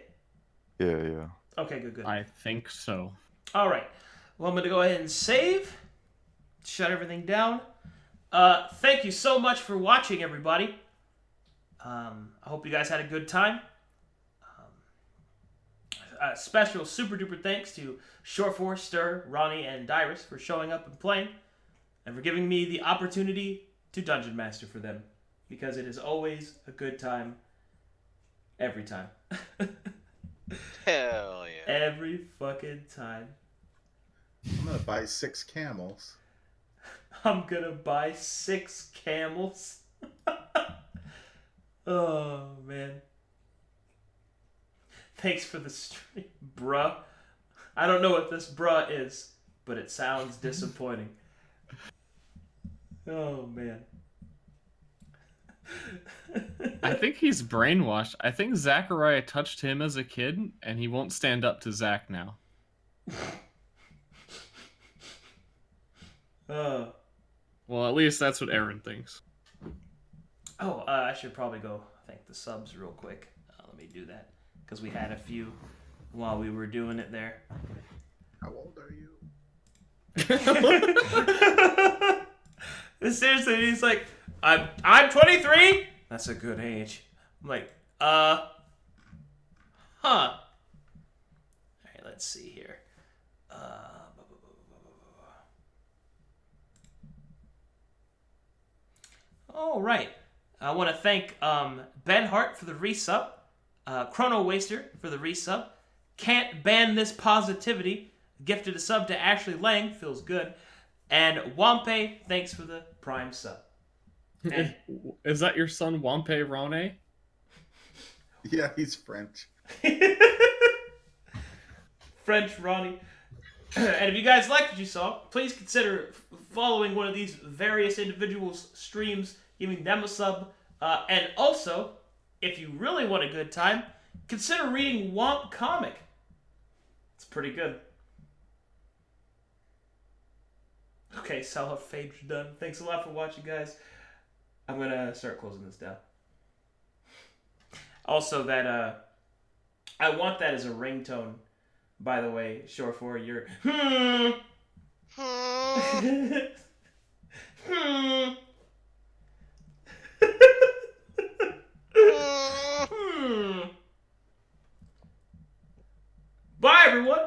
Yeah. Okay, good. I think so. All right. Well, I'm going to go ahead and save. Shut everything down. Thank you so much for watching, everybody. I hope you guys had a good time. Special super duper thanks to Short4, Stir, Ronnie, and Dyrus for showing up and playing, and for giving me the opportunity to Dungeon Master for them, because it is always a good time, every time. Hell yeah. Every fucking time. I'm gonna buy 6 camels. I'm gonna buy 6 camels. Oh, man. Thanks for the stream, bruh. I don't know what this bruh is, but it sounds disappointing. Oh, man. I think he's brainwashed. I think Zachariah touched him as a kid, and he won't stand up to Zach now. Well, at least that's what Aaron thinks. I should probably go thank the subs real quick. Let me do that, because we had a few while we were doing it there. How old are you? Seriously, he's like, I'm 23? That's a good age. I'm like, huh. Alright, let's see here. All right. I want to thank Ben Hart for the resub, Chrono Waster for the resub, Can't Ban This Positivity, gifted a sub to Ashley Lang, feels good, and Wampe, thanks for the prime sub. And Is that your son, Wampe Rone? Yeah, he's French. French Ronnie. And if you guys liked what you saw, please consider following one of these various individuals' streams, giving them a sub. And also, if you really want a good time, consider reading Womp Comic. It's pretty good. Okay, Salah Phage done. Thanks a lot for watching, guys. I'm gonna start closing this down. Also, that I want that as a ringtone. By the way, Short4, you're Bye, everyone.